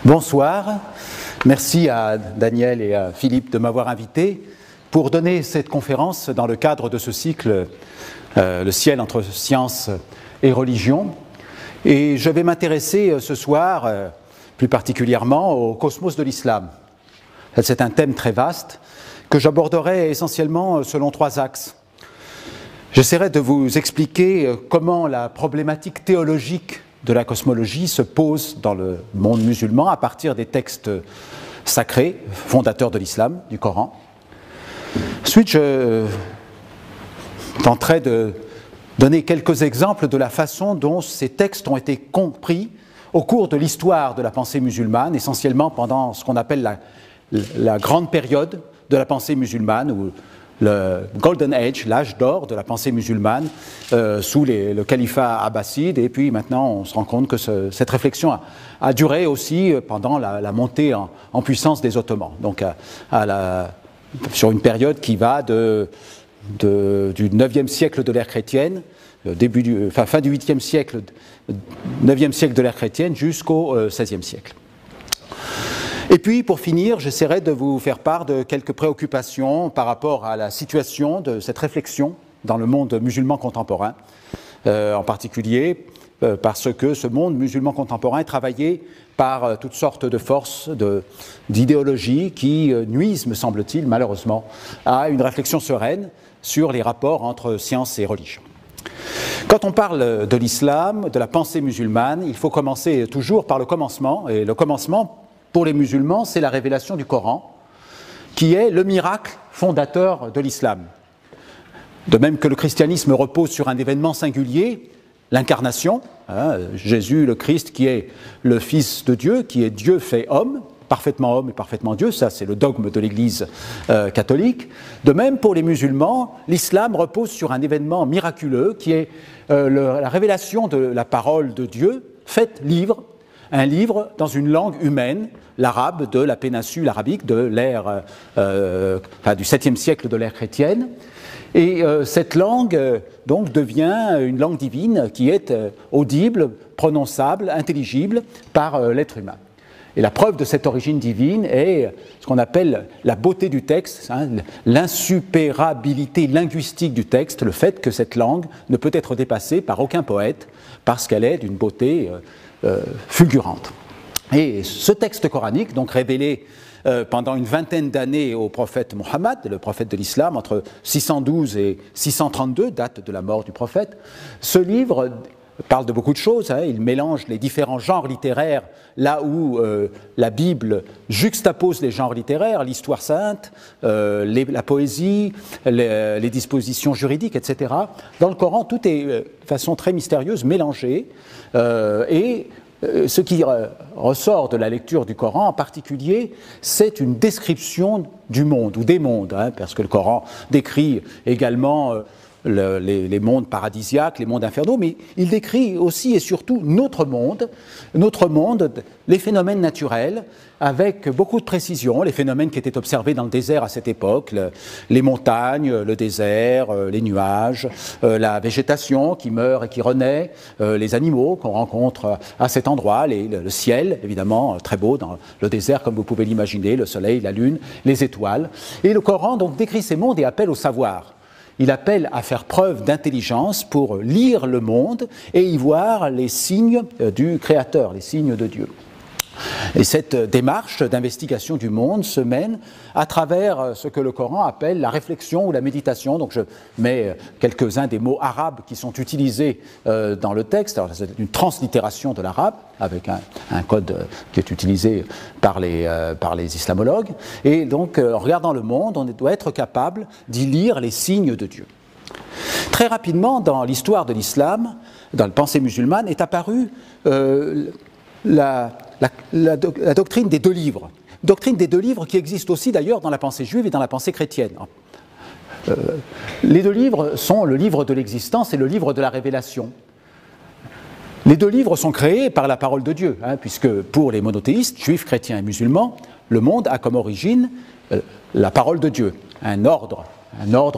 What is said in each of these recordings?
Bonsoir, merci à Daniel et à Philippe de m'avoir invité pour donner cette conférence dans le cadre de ce cycle Le ciel entre science et religion. Et je vais m'intéresser ce soir plus particulièrement au cosmos de l'islam. C'est un thème très vaste que j'aborderai essentiellement selon trois axes. J'essaierai de vous expliquer comment la problématique théologique de la cosmologie se pose dans le monde musulman à partir des textes sacrés, fondateurs de l'islam, du Coran. Ensuite, je tenterai de donner quelques exemples de la façon dont ces textes ont été compris au cours de l'histoire de la pensée musulmane, essentiellement pendant ce qu'on appelle la grande période de la pensée musulmane, ou le Golden Age, l'âge d'or de la pensée musulmane, sous le califat abbasside. Et puis maintenant, on se rend compte que cette réflexion a duré aussi pendant la montée en puissance des Ottomans. Donc sur une période qui va du 9e siècle de l'ère chrétienne, fin du 8e siècle, 9e siècle de l'ère chrétienne, jusqu'au 16e siècle. Et puis, pour finir, j'essaierai de vous faire part de quelques préoccupations par rapport à la situation de cette réflexion dans le monde musulman contemporain, en particulier parce que ce monde musulman contemporain est travaillé par toutes sortes de forces, d'idéologies qui nuisent, me semble-t-il, malheureusement, à une réflexion sereine sur les rapports entre science et religion. Quand on parle de l'islam, de la pensée musulmane, il faut commencer toujours par le commencement, et le commencement, pour les musulmans, c'est la révélation du Coran, qui est le miracle fondateur de l'islam. De même que le christianisme repose sur un événement singulier, l'incarnation, Jésus le Christ qui est le Fils de Dieu, qui est Dieu fait homme et parfaitement Dieu, ça c'est le dogme de l'Église catholique. De même pour les musulmans, l'islam repose sur un événement miraculeux qui est la révélation de la parole de Dieu, faite livre, un livre dans une langue humaine, l'arabe de la péninsule arabique de l'ère du 7e siècle de l'ère chrétienne. Et cette langue donc devient une langue divine qui est audible, prononçable, intelligible par l'être humain. Et la preuve de cette origine divine est ce qu'on appelle la beauté du texte, l'insupérabilité linguistique du texte, le fait que cette langue ne peut être dépassée par aucun poète parce qu'elle est d'une beauté fulgurante. Et ce texte coranique, donc révélé pendant une vingtaine d'années au prophète Mohammed, le prophète de l'islam, entre 612 et 632, date de la mort du prophète, ce livre parle de beaucoup de choses, il mélange les différents genres littéraires, là où la Bible juxtapose les genres littéraires, l'histoire sainte, la poésie, les dispositions juridiques, etc. Dans le Coran, tout est de façon très mystérieuse mélangé, et ce qui ressort de la lecture du Coran en particulier, c'est une description du monde, ou des mondes, parce que le Coran décrit également les mondes paradisiaques, les mondes infernaux, mais il décrit aussi et surtout notre monde, les phénomènes naturels, avec beaucoup de précision, les phénomènes qui étaient observés dans le désert à cette époque, les montagnes, le désert, les nuages, la végétation qui meurt et qui renaît, les animaux qu'on rencontre à cet endroit, le ciel, évidemment, très beau dans le désert, comme vous pouvez l'imaginer, le soleil, la lune, les étoiles. Et le Coran donc décrit ces mondes et appelle au savoir. Il appelle à faire preuve d'intelligence pour lire le monde et y voir les signes du Créateur, les signes de Dieu. Et cette démarche d'investigation du monde se mène à travers ce que le Coran appelle la réflexion ou la méditation. Donc je mets quelques-uns des mots arabes qui sont utilisés dans le texte. Alors c'est une translittération de l'arabe avec un code qui est utilisé par les islamologues. Et donc en regardant le monde, on doit être capable d'y lire les signes de Dieu. Très rapidement, dans l'histoire de l'islam, dans la pensée musulmane, est apparue la doctrine des deux livres. Doctrine des deux livres qui existe aussi d'ailleurs dans la pensée juive et dans la pensée chrétienne. Les deux livres sont le livre de l'existence et le livre de la révélation. Les deux livres sont créés par la parole de Dieu, puisque pour les monothéistes, juifs, chrétiens et musulmans, le monde a comme origine la parole de Dieu, un ordre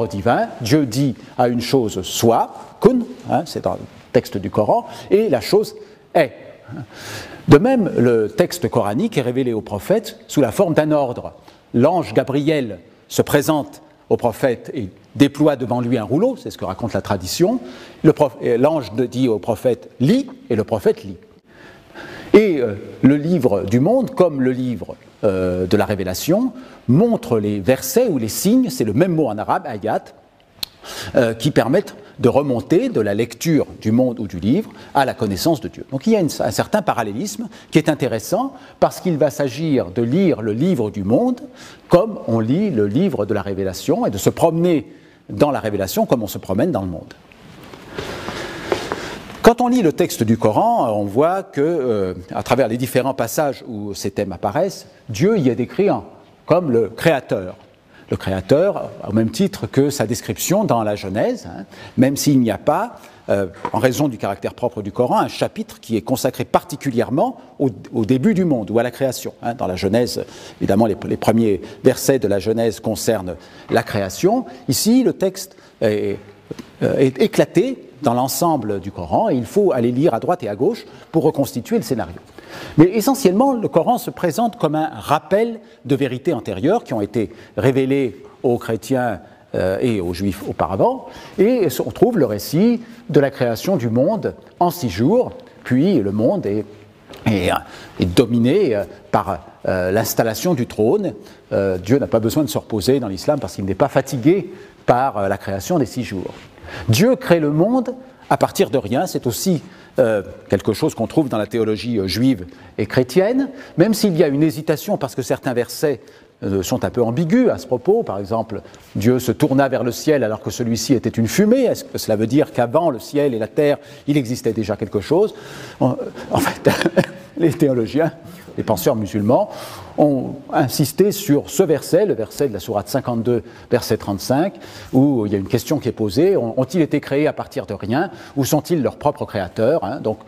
divin. Dieu dit à une chose soit, kun, c'est dans le texte du Coran, et la chose est. De même, le texte coranique est révélé au prophète sous la forme d'un ordre. L'ange Gabriel se présente au prophète et déploie devant lui un rouleau, c'est ce que raconte la tradition. L'ange dit au prophète « lis » et le prophète lit. Et le livre du monde, comme le livre de la Révélation, montre les versets ou les signes, c'est le même mot en arabe, ayat, qui permettent de remonter de la lecture du monde ou du livre à la connaissance de Dieu. Donc il y a un certain parallélisme qui est intéressant parce qu'il va s'agir de lire le livre du monde comme on lit le livre de la Révélation et de se promener dans la Révélation comme on se promène dans le monde. Quand on lit le texte du Coran, on voit que, à travers les différents passages où ces thèmes apparaissent, Dieu y est décrit comme le Créateur. Le Créateur, au même titre que sa description dans la Genèse, même s'il n'y a pas, en raison du caractère propre du Coran, un chapitre qui est consacré particulièrement au début du monde ou à la création. Dans la Genèse, évidemment, les premiers versets de la Genèse concernent la création. Ici, le texte est éclaté dans l'ensemble du Coran et il faut aller lire à droite et à gauche pour reconstituer le scénario. Mais essentiellement, le Coran se présente comme un rappel de vérités antérieures qui ont été révélées aux chrétiens et aux juifs auparavant, et on trouve le récit de la création du monde en 6 jours, puis le monde est dominé par l'installation du trône. Dieu n'a pas besoin de se reposer dans l'islam parce qu'il n'est pas fatigué par la création des 6 jours. Dieu crée le monde à partir de rien, c'est aussi quelque chose qu'on trouve dans la théologie juive et chrétienne, même s'il y a une hésitation parce que certains versets sont un peu ambigus à ce propos. Par exemple, Dieu se tourna vers le ciel alors que celui-ci était une fumée. Est-ce que cela veut dire qu'avant le ciel et la terre, il existait déjà quelque chose ? En fait, les théologiens, les penseurs musulmans, ont insisté sur ce verset, le verset de la sourate 52, verset 35, où il y a une question qui est posée, ont-ils été créés à partir de rien, ou sont-ils leurs propres créateurs ? Donc,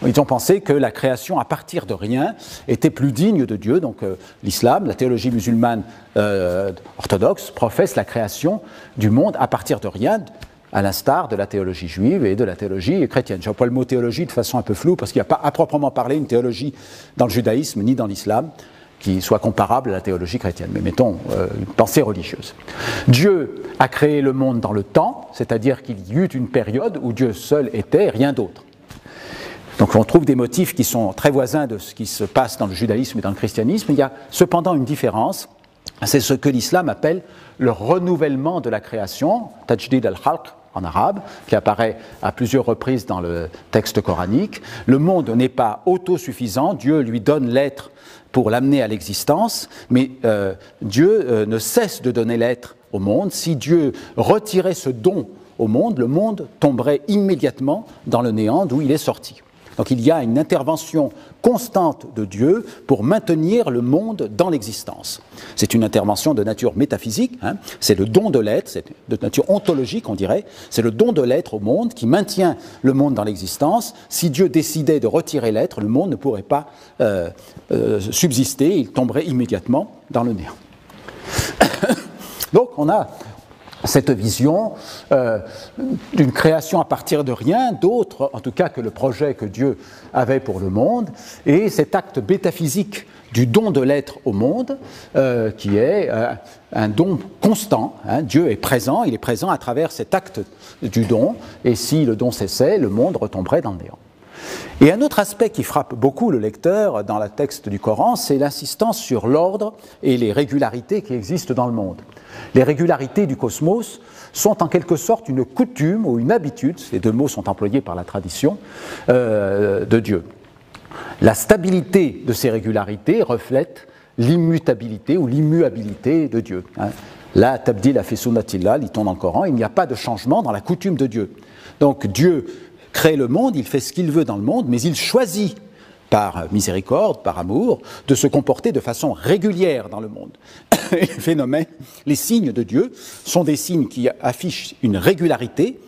ils ont pensé que la création à partir de rien était plus digne de Dieu. Donc, l'islam, la théologie musulmane orthodoxe, professe la création du monde à partir de rien, à l'instar de la théologie juive et de la théologie chrétienne. J'emploie le mot théologie de façon un peu floue, parce qu'il n'y a pas à proprement parler une théologie dans le judaïsme ni dans l'islam qui soit comparable à la théologie chrétienne, mais mettons une pensée religieuse. Dieu a créé le monde dans le temps, c'est-à-dire qu'il y eut une période où Dieu seul était, rien d'autre. Donc on trouve des motifs qui sont très voisins de ce qui se passe dans le judaïsme et dans le christianisme. Il y a cependant une différence, c'est ce que l'islam appelle le renouvellement de la création, tajdid al-khalq en arabe, qui apparaît à plusieurs reprises dans le texte coranique. Le monde n'est pas autosuffisant, Dieu lui donne l'être pour l'amener à l'existence, mais Dieu ne cesse de donner l'être au monde. Si Dieu retirait ce don au monde, le monde tomberait immédiatement dans le néant d'où il est sorti. Donc il y a une intervention constante de Dieu pour maintenir le monde dans l'existence. C'est une intervention de nature métaphysique, c'est le don de l'être, c'est de nature ontologique on dirait, c'est le don de l'être au monde qui maintient le monde dans l'existence. Si Dieu décidait de retirer l'être, le monde ne pourrait pas subsister, il tomberait immédiatement dans le néant. Donc on a cette vision d'une création à partir de rien, d'autre en tout cas que le projet que Dieu avait pour le monde, et cet acte métaphysique du don de l'être au monde, qui est un don constant. Dieu est présent, il est présent à travers cet acte du don, et si le don cessait, le monde retomberait dans le néant. Et un autre aspect qui frappe beaucoup le lecteur dans le texte du Coran, c'est l'insistance sur l'ordre et les régularités qui existent dans le monde. Les régularités du cosmos sont en quelque sorte une coutume ou une habitude, ces deux mots sont employés par la tradition, de Dieu. La stabilité de ces régularités reflète l'immutabilité ou l'immuabilité de Dieu. La tabdil fi sunnatillah, lit-on dans le Coran, il n'y a pas de changement dans la coutume de Dieu. Donc Dieu crée le monde, il fait ce qu'il veut dans le monde, mais il choisit, par miséricorde, par amour, de se comporter de façon régulière dans le monde. Les phénomènes, les signes de Dieu sont des signes qui affichent une régularité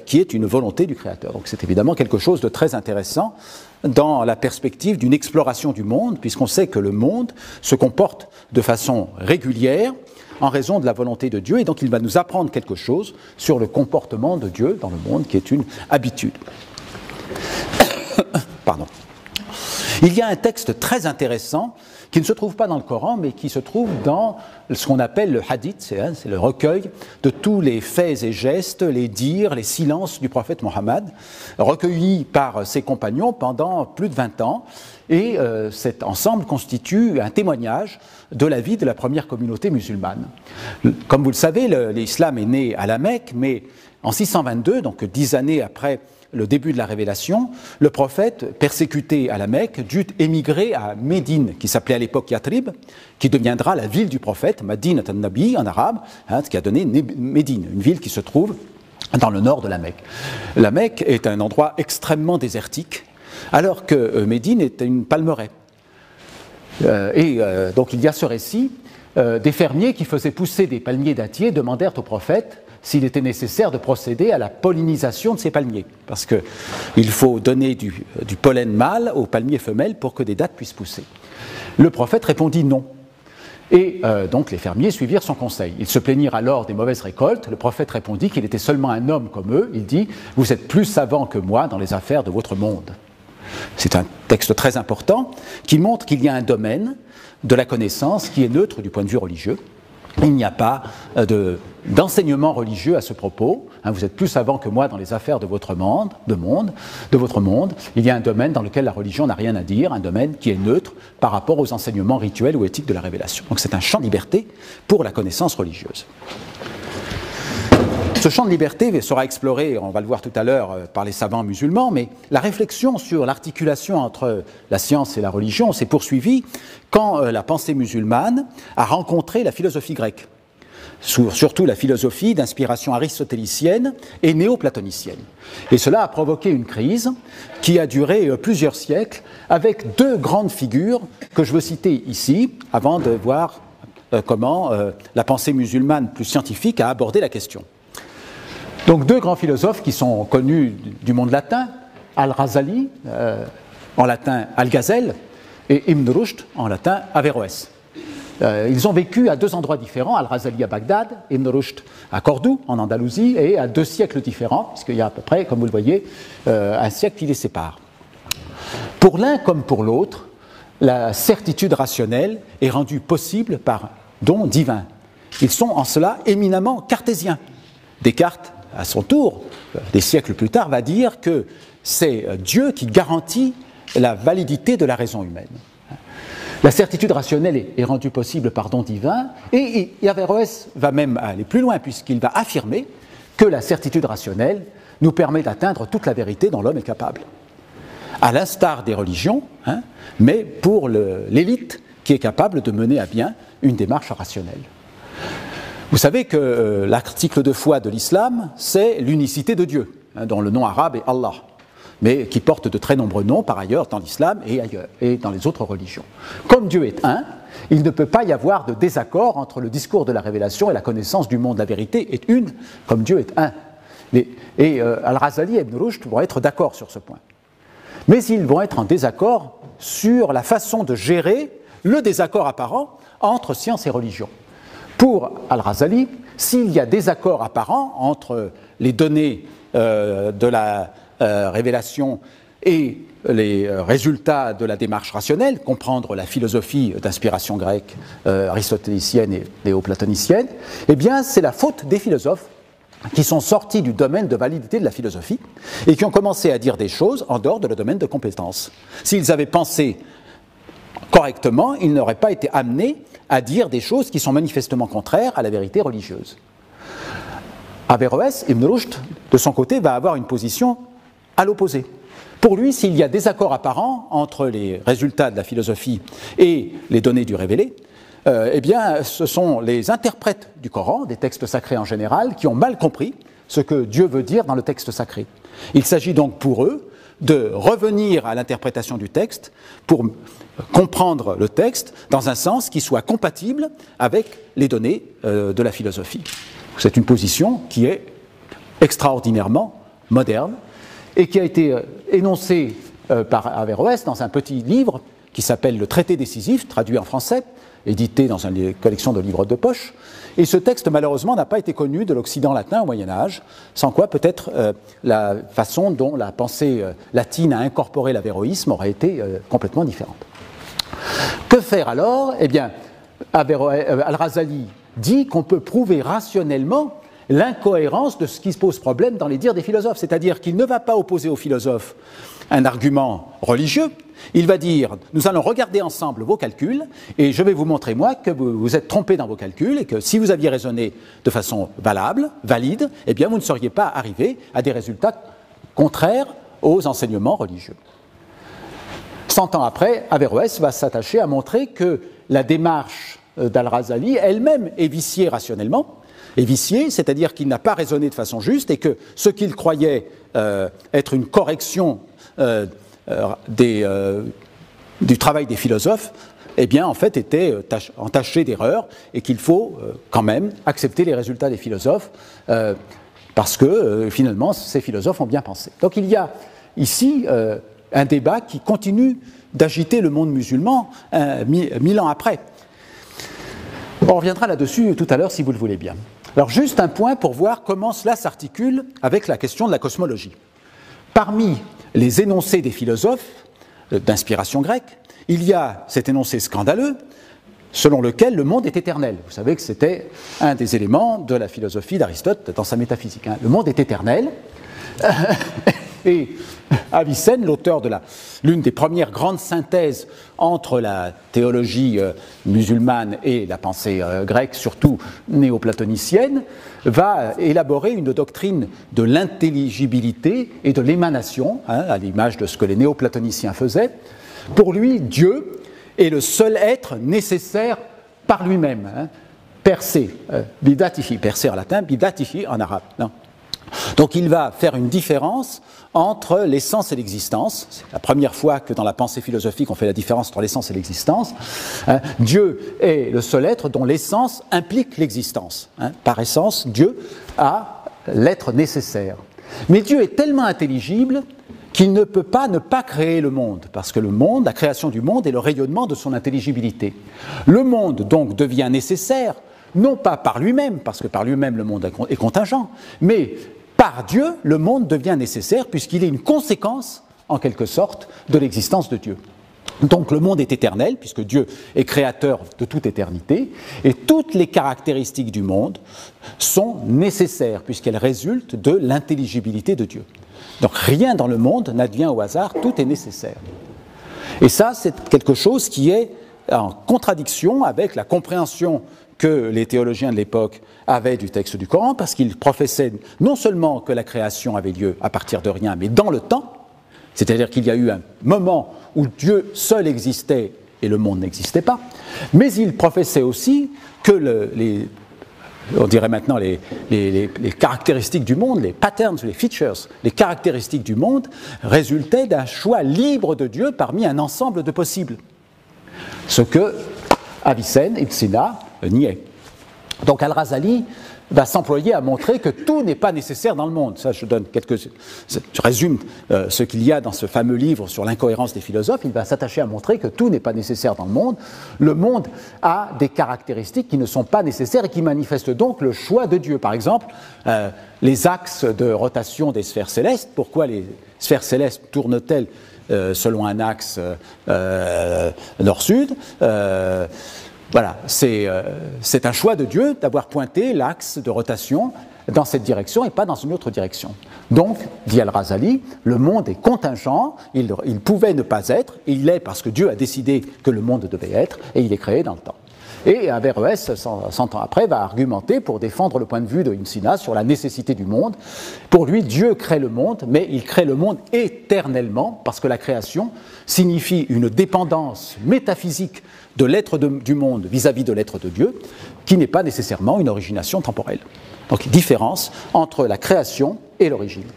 qui est une volonté du Créateur. Donc c'est évidemment quelque chose de très intéressant dans la perspective d'une exploration du monde, puisqu'on sait que le monde se comporte de façon régulière en raison de la volonté de Dieu, et donc il va nous apprendre quelque chose sur le comportement de Dieu dans le monde, qui est une habitude. Pardon. Il y a un texte très intéressant qui ne se trouve pas dans le Coran, mais qui se trouve dans ce qu'on appelle le hadith, c'est le recueil de tous les faits et gestes, les dires, les silences du prophète Mohammed, recueillis par ses compagnons pendant plus de 20 ans. Et cet ensemble constitue un témoignage de la vie de la première communauté musulmane. Comme vous le savez, l'islam est né à la Mecque, mais en 622, donc 10 années après le début de la révélation, le prophète, persécuté à la Mecque, dut émigrer à Médine, qui s'appelait à l'époque Yatrib, qui deviendra la ville du prophète, Madinat an-Nabi en arabe, ce qui a donné Médine, une ville qui se trouve dans le nord de la Mecque. La Mecque est un endroit extrêmement désertique, alors que Médine est une palmeraie. Donc il y a ce récit, des fermiers qui faisaient pousser des palmiers dattiers demandèrent au prophète s'il était nécessaire de procéder à la pollinisation de ces palmiers, parce qu'il faut donner du pollen mâle aux palmiers femelles pour que des dattes puissent pousser. Le prophète répondit non. Et donc les fermiers suivirent son conseil. Ils se plaignirent alors des mauvaises récoltes. Le prophète répondit qu'il était seulement un homme comme eux. Il dit « Vous êtes plus savants que moi dans les affaires de votre monde ». C'est un texte très important qui montre qu'il y a un domaine de la connaissance qui est neutre du point de vue religieux. Il n'y a pas d'enseignement religieux à ce propos. Vous êtes plus savants que moi dans les affaires de votre monde. Il y a un domaine dans lequel la religion n'a rien à dire, un domaine qui est neutre par rapport aux enseignements rituels ou éthiques de la révélation. Donc c'est un champ de liberté pour la connaissance religieuse. Ce champ de liberté sera exploré, on va le voir tout à l'heure, par les savants musulmans, mais la réflexion sur l'articulation entre la science et la religion s'est poursuivie quand la pensée musulmane a rencontré la philosophie grecque, surtout la philosophie d'inspiration aristotélicienne et néoplatonicienne. Et cela a provoqué une crise qui a duré plusieurs siècles avec deux grandes figures que je veux citer ici, avant de voir comment la pensée musulmane plus scientifique a abordé la question. Donc deux grands philosophes qui sont connus du monde latin, Al-Ghazali, en latin Al-Ghazal, et Ibn Rushd, en latin Averroès. Ils ont vécu à deux endroits différents, Al-Ghazali à Bagdad, Ibn Rushd à Cordoue, en Andalousie, et à deux siècles différents, puisqu'il y a à peu près, comme vous le voyez, un siècle qui les sépare. Pour l'un comme pour l'autre, la certitude rationnelle est rendue possible par don divin. Ils sont en cela éminemment cartésiens. Descartes, à son tour, des siècles plus tard, va dire que c'est Dieu qui garantit la validité de la raison humaine. La certitude rationnelle est rendue possible par don divin, et Averroès va même aller plus loin, puisqu'il va affirmer que la certitude rationnelle nous permet d'atteindre toute la vérité dont l'homme est capable. À l'instar des religions, mais pour l'élite qui est capable de mener à bien une démarche rationnelle. Vous savez que l'article de foi de l'islam, c'est l'unicité de Dieu, dont le nom arabe est Allah, mais qui porte de très nombreux noms par ailleurs dans l'islam et ailleurs, et dans les autres religions. Comme Dieu est un, il ne peut pas y avoir de désaccord entre le discours de la révélation et la connaissance du monde. La vérité est une, comme Dieu est un. Al-Ghazali et Ibn Rushd vont être d'accord sur ce point. Mais ils vont être en désaccord sur la façon de gérer le désaccord apparent entre science et religion. Pour Al-Ghazali, s'il y a désaccord apparent entre les données de la révélation et les résultats de la démarche rationnelle, comprendre la philosophie d'inspiration grecque, aristotélicienne et néoplatonicienne, eh bien c'est la faute des philosophes qui sont sortis du domaine de validité de la philosophie et qui ont commencé à dire des choses en dehors de le domaine de compétence. S'ils avaient pensé correctement, ils n'auraient pas été amenés à dire des choses qui sont manifestement contraires à la vérité religieuse. Averroès, Ibn Rushd, de son côté, va avoir une position à l'opposé. Pour lui, s'il y a désaccord apparent entre les résultats de la philosophie et les données du révélé, eh bien, ce sont les interprètes du Coran, des textes sacrés en général, qui ont mal compris ce que Dieu veut dire dans le texte sacré. Il s'agit donc pour eux de revenir à l'interprétation du texte pour comprendre le texte dans un sens qui soit compatible avec les données de la philosophie. C'est une position qui est extraordinairement moderne et qui a été énoncée par Averroès dans un petit livre qui s'appelle Le Traité décisif, traduit en français, édité dans une collection de livres de poche. Et ce texte, malheureusement, n'a pas été connu de l'Occident latin au Moyen-Âge, sans quoi peut-être la façon dont la pensée latine a incorporé l'avéroïsme aurait été complètement différente. Que faire alors? Eh bien, Al-Razali dit qu'on peut prouver rationnellement l'incohérence de ce qui se pose problème dans les dires des philosophes, c'est-à-dire qu'il ne va pas opposer aux philosophes un argument religieux, il va dire « nous allons regarder ensemble vos calculs et je vais vous montrer moi que vous vous êtes trompé dans vos calculs et que si vous aviez raisonné de façon valide, eh bien vous ne seriez pas arrivé à des résultats contraires aux enseignements religieux ». 100 ans après, Averroès va s'attacher à montrer que la démarche d'Al-Razali elle-même est viciée rationnellement, est viciée, c'est-à-dire qu'il n'a pas raisonné de façon juste et que ce qu'il croyait être une correction du travail des philosophes, eh bien, en fait, était entaché d'erreurs et qu'il faut quand même accepter les résultats des philosophes parce que, finalement, ces philosophes ont bien pensé. Donc, il y a ici un débat qui continue d'agiter le monde musulman 1000 ans après. On reviendra là-dessus tout à l'heure, si vous le voulez bien. Alors, juste un point pour voir comment cela s'articule avec la question de la cosmologie. Parmi les énoncés des philosophes d'inspiration grecque, il y a cet énoncé scandaleux selon lequel le monde est éternel. Vous savez que c'était un des éléments de la philosophie d'Aristote dans sa métaphysique. Le monde est éternel. Et Avicenne, l'auteur de l'une des premières grandes synthèses entre la théologie musulmane et la pensée grecque, surtout néoplatonicienne, va élaborer une doctrine de l'intelligibilité et de l'émanation, à l'image de ce que les néoplatoniciens faisaient. Pour lui, Dieu est le seul être nécessaire par lui-même, per se, bidatihi, per se en latin, bidatihi en arabe. Non. Donc il va faire une différence entre l'essence et l'existence. C'est la première fois que dans la pensée philosophique on fait la différence entre l'essence et l'existence. Dieu est le seul être dont l'essence implique l'existence. Par essence, Dieu a l'être nécessaire. Mais Dieu est tellement intelligible qu'il ne peut pas ne pas créer le monde, parce que le monde, la création du monde est le rayonnement de son intelligibilité. Le monde donc devient nécessaire, non pas par lui-même, parce que par lui-même le monde est contingent, mais par Dieu, le monde devient nécessaire puisqu'il est une conséquence, en quelque sorte, de l'existence de Dieu. Donc le monde est éternel, puisque Dieu est créateur de toute éternité, et toutes les caractéristiques du monde sont nécessaires, puisqu'elles résultent de l'intelligibilité de Dieu. Donc rien dans le monde n'advient au hasard, tout est nécessaire. Et ça, c'est quelque chose qui est en contradiction avec la compréhension que les théologiens de l'époque avaient du texte du Coran, parce qu'ils professaient non seulement que la création avait lieu à partir de rien, mais dans le temps, c'est-à-dire qu'il y a eu un moment où Dieu seul existait et le monde n'existait pas, mais ils professaient aussi que on dirait maintenant les caractéristiques du monde, les patterns, les features, les caractéristiques du monde résultaient d'un choix libre de Dieu parmi un ensemble de possibles. Ce que Avicenne, Ibn Sina, niait. Donc Al-Razali va s'employer à montrer que tout n'est pas nécessaire dans le monde. Ça, je résume ce qu'il y a dans ce fameux livre sur l'incohérence des philosophes. Il va s'attacher à montrer que tout n'est pas nécessaire dans le monde. Le monde a des caractéristiques qui ne sont pas nécessaires et qui manifestent donc le choix de Dieu. Par exemple, les axes de rotation des sphères célestes. Pourquoi les sphères célestes tournent-elles selon un axe nord-sud? Voilà, c'est un choix de Dieu d'avoir pointé l'axe de rotation dans cette direction et pas dans une autre direction. Donc, dit Al-Razali, le monde est contingent, il pouvait ne pas être, il est parce que Dieu a décidé que le monde devait être, et il est créé dans le temps. Et Averroès, 100 ans après, va argumenter pour défendre le point de vue de Ibn Sina sur la nécessité du monde. Pour lui, Dieu crée le monde, mais il crée le monde éternellement, parce que la création signifie une dépendance métaphysique de l'être du monde vis-à-vis de l'être de Dieu, qui n'est pas nécessairement une origination temporelle. Donc, différence entre la création et l'origine.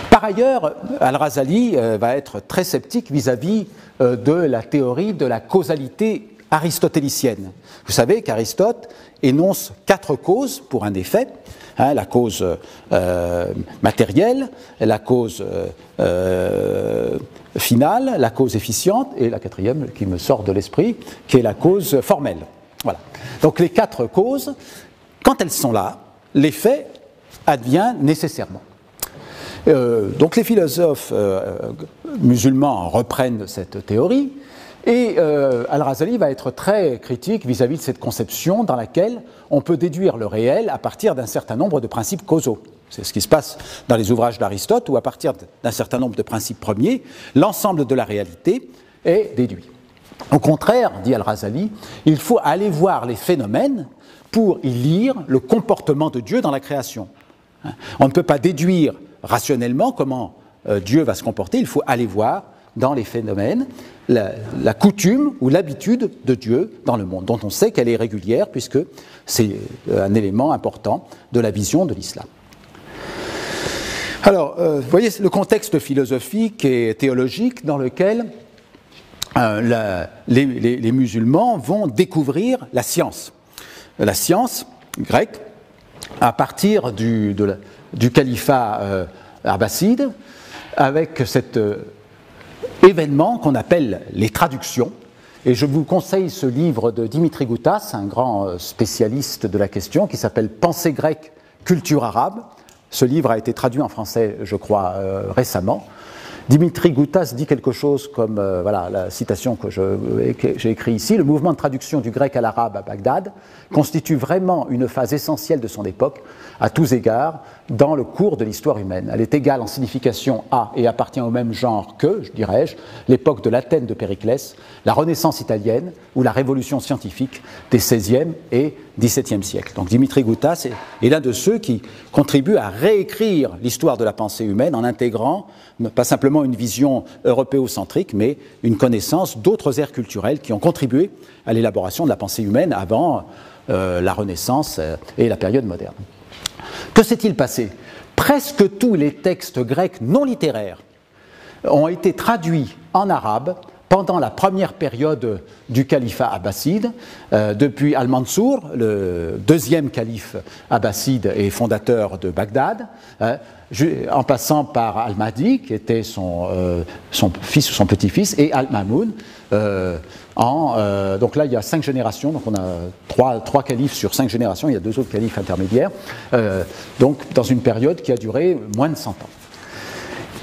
Par ailleurs, Al-Razali va être très sceptique vis-à-vis de la théorie de la causalité aristotélicienne. Vous savez qu'Aristote énonce 4 causes pour un effet, la cause matérielle, la cause finale, la cause efficiente, et la 4e qui me sort de l'esprit, qui est la cause formelle. Voilà. Donc les 4 causes, quand elles sont là, l'effet advient nécessairement. Donc les philosophes musulmans reprennent cette théorie, et Al-Razali va être très critique vis-à-vis de cette conception dans laquelle on peut déduire le réel à partir d'un certain nombre de principes causaux. C'est ce qui se passe dans les ouvrages d'Aristote, où à partir d'un certain nombre de principes premiers, l'ensemble de la réalité est déduit. Au contraire, dit Al-Razali, il faut aller voir les phénomènes pour y lire le comportement de Dieu dans la création. On ne peut pas déduire rationnellement comment Dieu va se comporter, il faut aller voir dans les phénomènes la coutume ou l'habitude de Dieu dans le monde, dont on sait qu'elle est régulière puisque c'est un élément important de la vision de l'islam. Alors, vous voyez le contexte philosophique et théologique dans lequel les musulmans vont découvrir la science grecque à partir du califat abbasside, avec cet événement qu'on appelle les traductions. Et je vous conseille ce livre de Dimitri Goutas, un grand spécialiste de la question, qui s'appelle « Pensée grecque, culture arabe ». Ce livre a été traduit en français, je crois, récemment. Dimitri Goutas dit quelque chose comme, voilà la citation que j'ai écrite ici, « Le mouvement de traduction du grec à l'arabe à Bagdad constitue vraiment une phase essentielle de son époque, à tous égards, dans le cours de l'histoire humaine. Elle est égale en signification à et appartient au même genre que, dirais-je, l'époque de l'Athènes de Périclès, la Renaissance italienne ou la révolution scientifique des XVIe et XVIIe siècles. » Donc Dimitri Goutas est l'un de ceux qui contribuent à réécrire l'histoire de la pensée humaine en intégrant pas simplement une vision européocentrique, mais une connaissance d'autres aires culturelles qui ont contribué à l'élaboration de la pensée humaine avant la Renaissance et la période moderne. Que s'est-il passé ? Presque tous les textes grecs non littéraires ont été traduits en arabe pendant la première période du califat abbasside, depuis Al-Mansour, le deuxième calife abbasside et fondateur de Bagdad, en passant par Al-Mahdi, qui était son fils ou son petit-fils, et Al-Mamoun. Donc là, il y a 5 générations, donc on a 3 califes sur 5 générations, il y a 2 autres califes intermédiaires, donc dans une période qui a duré moins de 100 ans.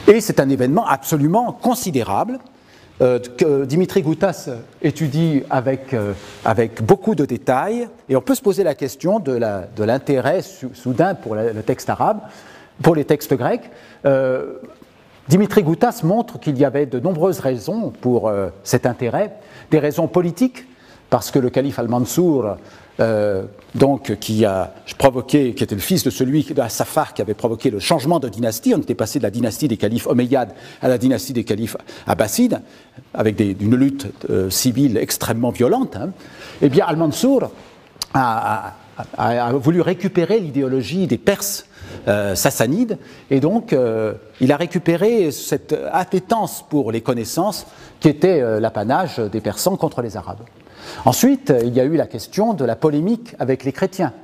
Et c'est un événement absolument considérable, que Dimitri Goutas étudie avec beaucoup de détails, et on peut se poser la question de l'intérêt soudain pour le texte arabe, pour les textes grecs. Dimitri Goutas montre qu'il y avait de nombreuses raisons pour cet intérêt, des raisons politiques, parce que le calife Al-Mansour, qui était le fils de celui de Safar qui avait provoqué le changement de dynastie, on était passé de la dynastie des califes omeyyades à la dynastie des califes abbassides, avec une lutte civile extrêmement violente, eh bien Al-Mansour a voulu récupérer l'idéologie des Perses sassanides, et donc il a récupéré cette appétence pour les connaissances qui était l'apanage des Persans contre les Arabes. Ensuite, il y a eu la question de la polémique avec les chrétiens.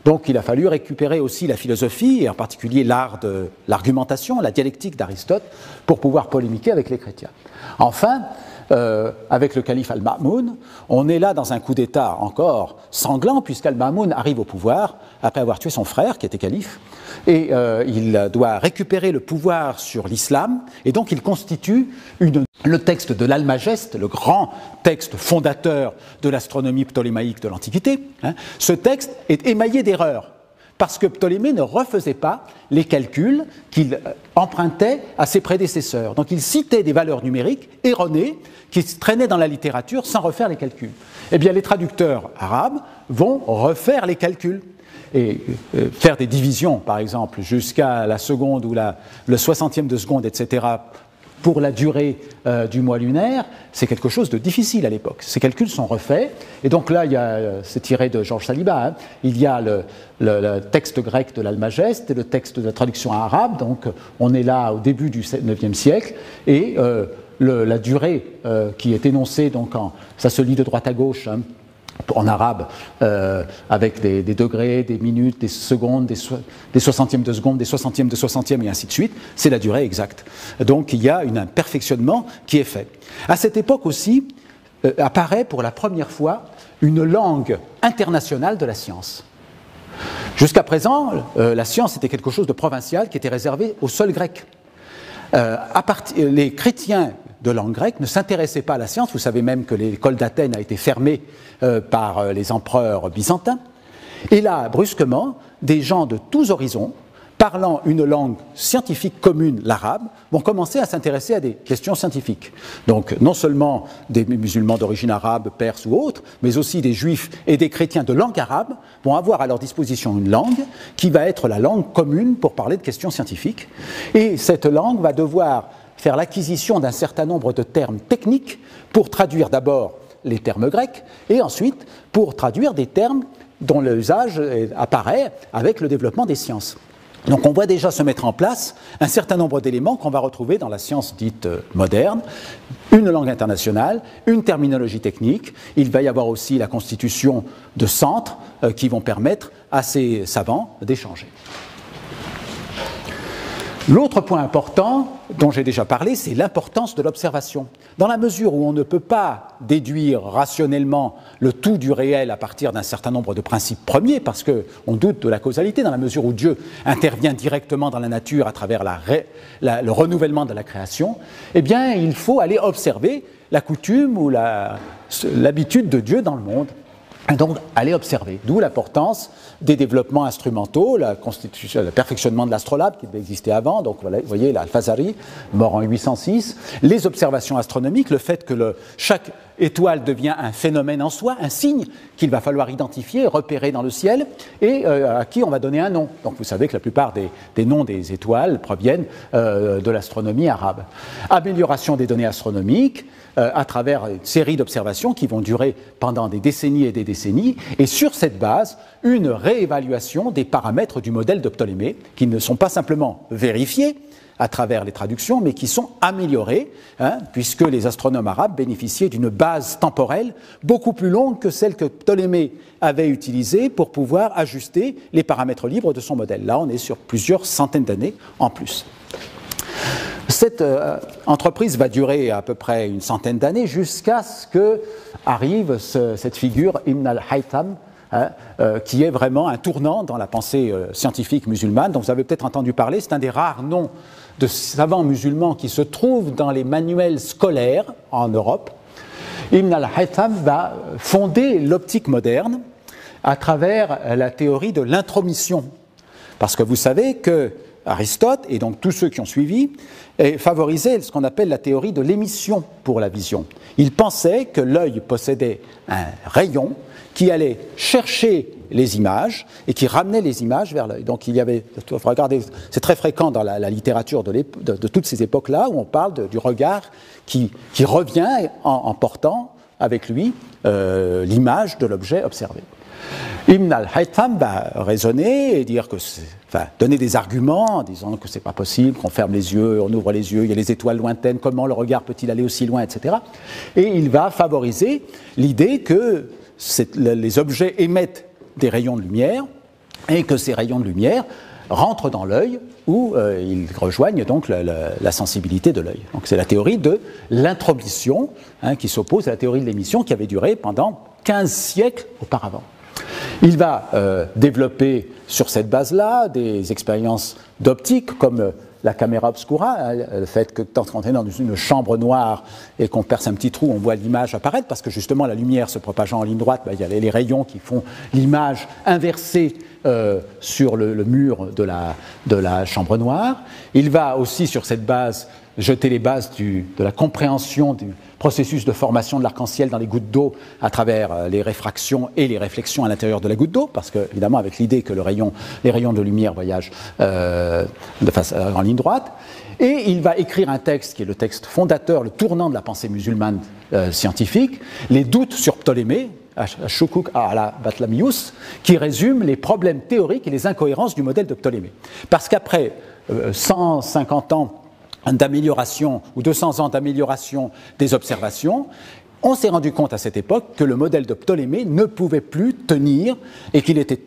Donc il a fallu récupérer aussi la philosophie, et en particulier l'art de l'argumentation, la dialectique d'Aristote, pour pouvoir polémiquer avec les chrétiens. Enfin, avec le calife Al-Ma'moun, on est là dans un coup d'État encore sanglant, puisqu'Al-Ma'moun arrive au pouvoir après avoir tué son frère, qui était calife, et il doit récupérer le pouvoir sur l'islam, et donc il constitue le texte de l'Almageste, le grand texte fondateur de l'astronomie ptolémaïque de l'Antiquité. Ce texte est émaillé d'erreurs, parce que Ptolémée ne refaisait pas les calculs qu'il empruntait à ses prédécesseurs. Donc il citait des valeurs numériques erronées qui traînaient dans la littérature sans refaire les calculs. Eh bien, les traducteurs arabes vont refaire les calculs et faire des divisions, par exemple, jusqu'à la seconde ou le 60e de seconde, etc., pour la durée du mois lunaire, c'est quelque chose de difficile à l'époque. Ces calculs sont refaits, et donc là, c'est tiré de Georges Saliba, il y a le texte grec de l'Almageste et le texte de la traduction arabe, donc on est là au début du IXe siècle, et la durée qui est énoncée, donc ça se lit de droite à gauche, hein, en arabe, avec des degrés, des minutes, des secondes, des soixantièmes de seconde, des soixantièmes de soixantième, et ainsi de suite, c'est la durée exacte. Donc il y a un perfectionnement qui est fait. À cette époque aussi, apparaît pour la première fois une langue internationale de la science. Jusqu'à présent, la science était quelque chose de provincial qui était réservé au seul grec. Les chrétiens de langue grecque ne s'intéressaient pas à la science. Vous savez même que l'école d'Athènes a été fermée par les empereurs byzantins. Et là, brusquement, des gens de tous horizons, parlant une langue scientifique commune, l'arabe, vont commencer à s'intéresser à des questions scientifiques. Donc, non seulement des musulmans d'origine arabe, perse ou autre, mais aussi des juifs et des chrétiens de langue arabe vont avoir à leur disposition une langue qui va être la langue commune pour parler de questions scientifiques. Et cette langue va devoir faire l'acquisition d'un certain nombre de termes techniques pour traduire d'abord les termes grecs et ensuite pour traduire des termes dont l'usage apparaît avec le développement des sciences. Donc on voit déjà se mettre en place un certain nombre d'éléments qu'on va retrouver dans la science dite moderne, une langue internationale, une terminologie technique, il va y avoir aussi la constitution de centres qui vont permettre à ces savants d'échanger. L'autre point important dont j'ai déjà parlé, c'est l'importance de l'observation. Dans la mesure où on ne peut pas déduire rationnellement le tout du réel à partir d'un certain nombre de principes premiers, parce qu'on doute de la causalité, dans la mesure où Dieu intervient directement dans la nature à travers le renouvellement de la création, eh bien, il faut aller observer la coutume ou l'habitude de Dieu dans le monde. Et donc, aller observer, d'où l'importance des développements instrumentaux, le perfectionnement de l'astrolabe qui devait exister avant, donc voilà, vous voyez, Al-Fazari, mort en 806, les observations astronomiques, le fait que chaque étoile devient un phénomène en soi, un signe qu'il va falloir identifier, repérer dans le ciel, et à qui on va donner un nom. Donc vous savez que la plupart des noms des étoiles proviennent de l'astronomie arabe. Amélioration des données astronomiques, à travers une série d'observations qui vont durer pendant des décennies et des décennies, et sur cette base, une réévaluation des paramètres du modèle de Ptolémée, qui ne sont pas simplement vérifiés à travers les traductions, mais qui sont améliorés, puisque les astronomes arabes bénéficiaient d'une base temporelle beaucoup plus longue que celle que Ptolémée avait utilisée pour pouvoir ajuster les paramètres libres de son modèle. Là, on est sur plusieurs centaines d'années en plus. Cette entreprise va durer à peu près une centaine d'années jusqu'à ce qu'arrive cette figure Ibn al-Haytham, qui est vraiment un tournant dans la pensée scientifique musulmane, dont vous avez peut-être entendu parler. C'est un des rares noms de savants musulmans qui se trouvent dans les manuels scolaires en Europe. Ibn al-Haytham va fonder l'optique moderne à travers la théorie de l'intromission. Parce que vous savez que Aristote, et donc tous ceux qui ont suivi, favorisaient ce qu'on appelle la théorie de l'émission pour la vision. Il pensait que l'œil possédait un rayon qui allait chercher les images et qui ramenait les images vers l'œil. Donc il y avait, regardez, c'est très fréquent dans la littérature de toutes ces époques-là où on parle du regard qui revient en portant avec lui l'image de l'objet observé. Ibn al-Haytham va raisonner et dire donner des arguments en disant que c'est pas possible, qu'on ferme les yeux, on ouvre les yeux, il y a les étoiles lointaines, comment le regard peut-il aller aussi loin, etc. Et il va favoriser l'idée que les objets émettent des rayons de lumière et que ces rayons de lumière rentrent dans l'œil où ils rejoignent donc la sensibilité de l'œil. Donc c'est la théorie de l'intromission qui s'oppose à la théorie de l'émission qui avait duré pendant 15 siècles auparavant. Il va développer sur cette base-là des expériences d'optique comme la caméra obscura, le fait que quand on est dans une chambre noire et qu'on perce un petit trou, on voit l'image apparaître parce que justement la lumière se propageant en ligne droite, il y a les rayons qui font l'image inversée sur le mur de la chambre noire. Il va aussi sur cette base jeter les bases de la compréhension du processus de formation de l'arc-en-ciel dans les gouttes d'eau à travers les réfractions et les réflexions à l'intérieur de la goutte d'eau, parce que, évidemment, avec l'idée que les rayons de lumière voyagent en ligne droite. Et il va écrire un texte qui est le texte fondateur, le tournant de la pensée musulmane scientifique, les doutes sur Ptolémée, Shukuk ala Batlamius, qui résume les problèmes théoriques et les incohérences du modèle de Ptolémée. Parce qu'après 150 ans d'amélioration ou 200 ans d'amélioration des observations, on s'est rendu compte à cette époque que le modèle de Ptolémée ne pouvait plus tenir et qu'il était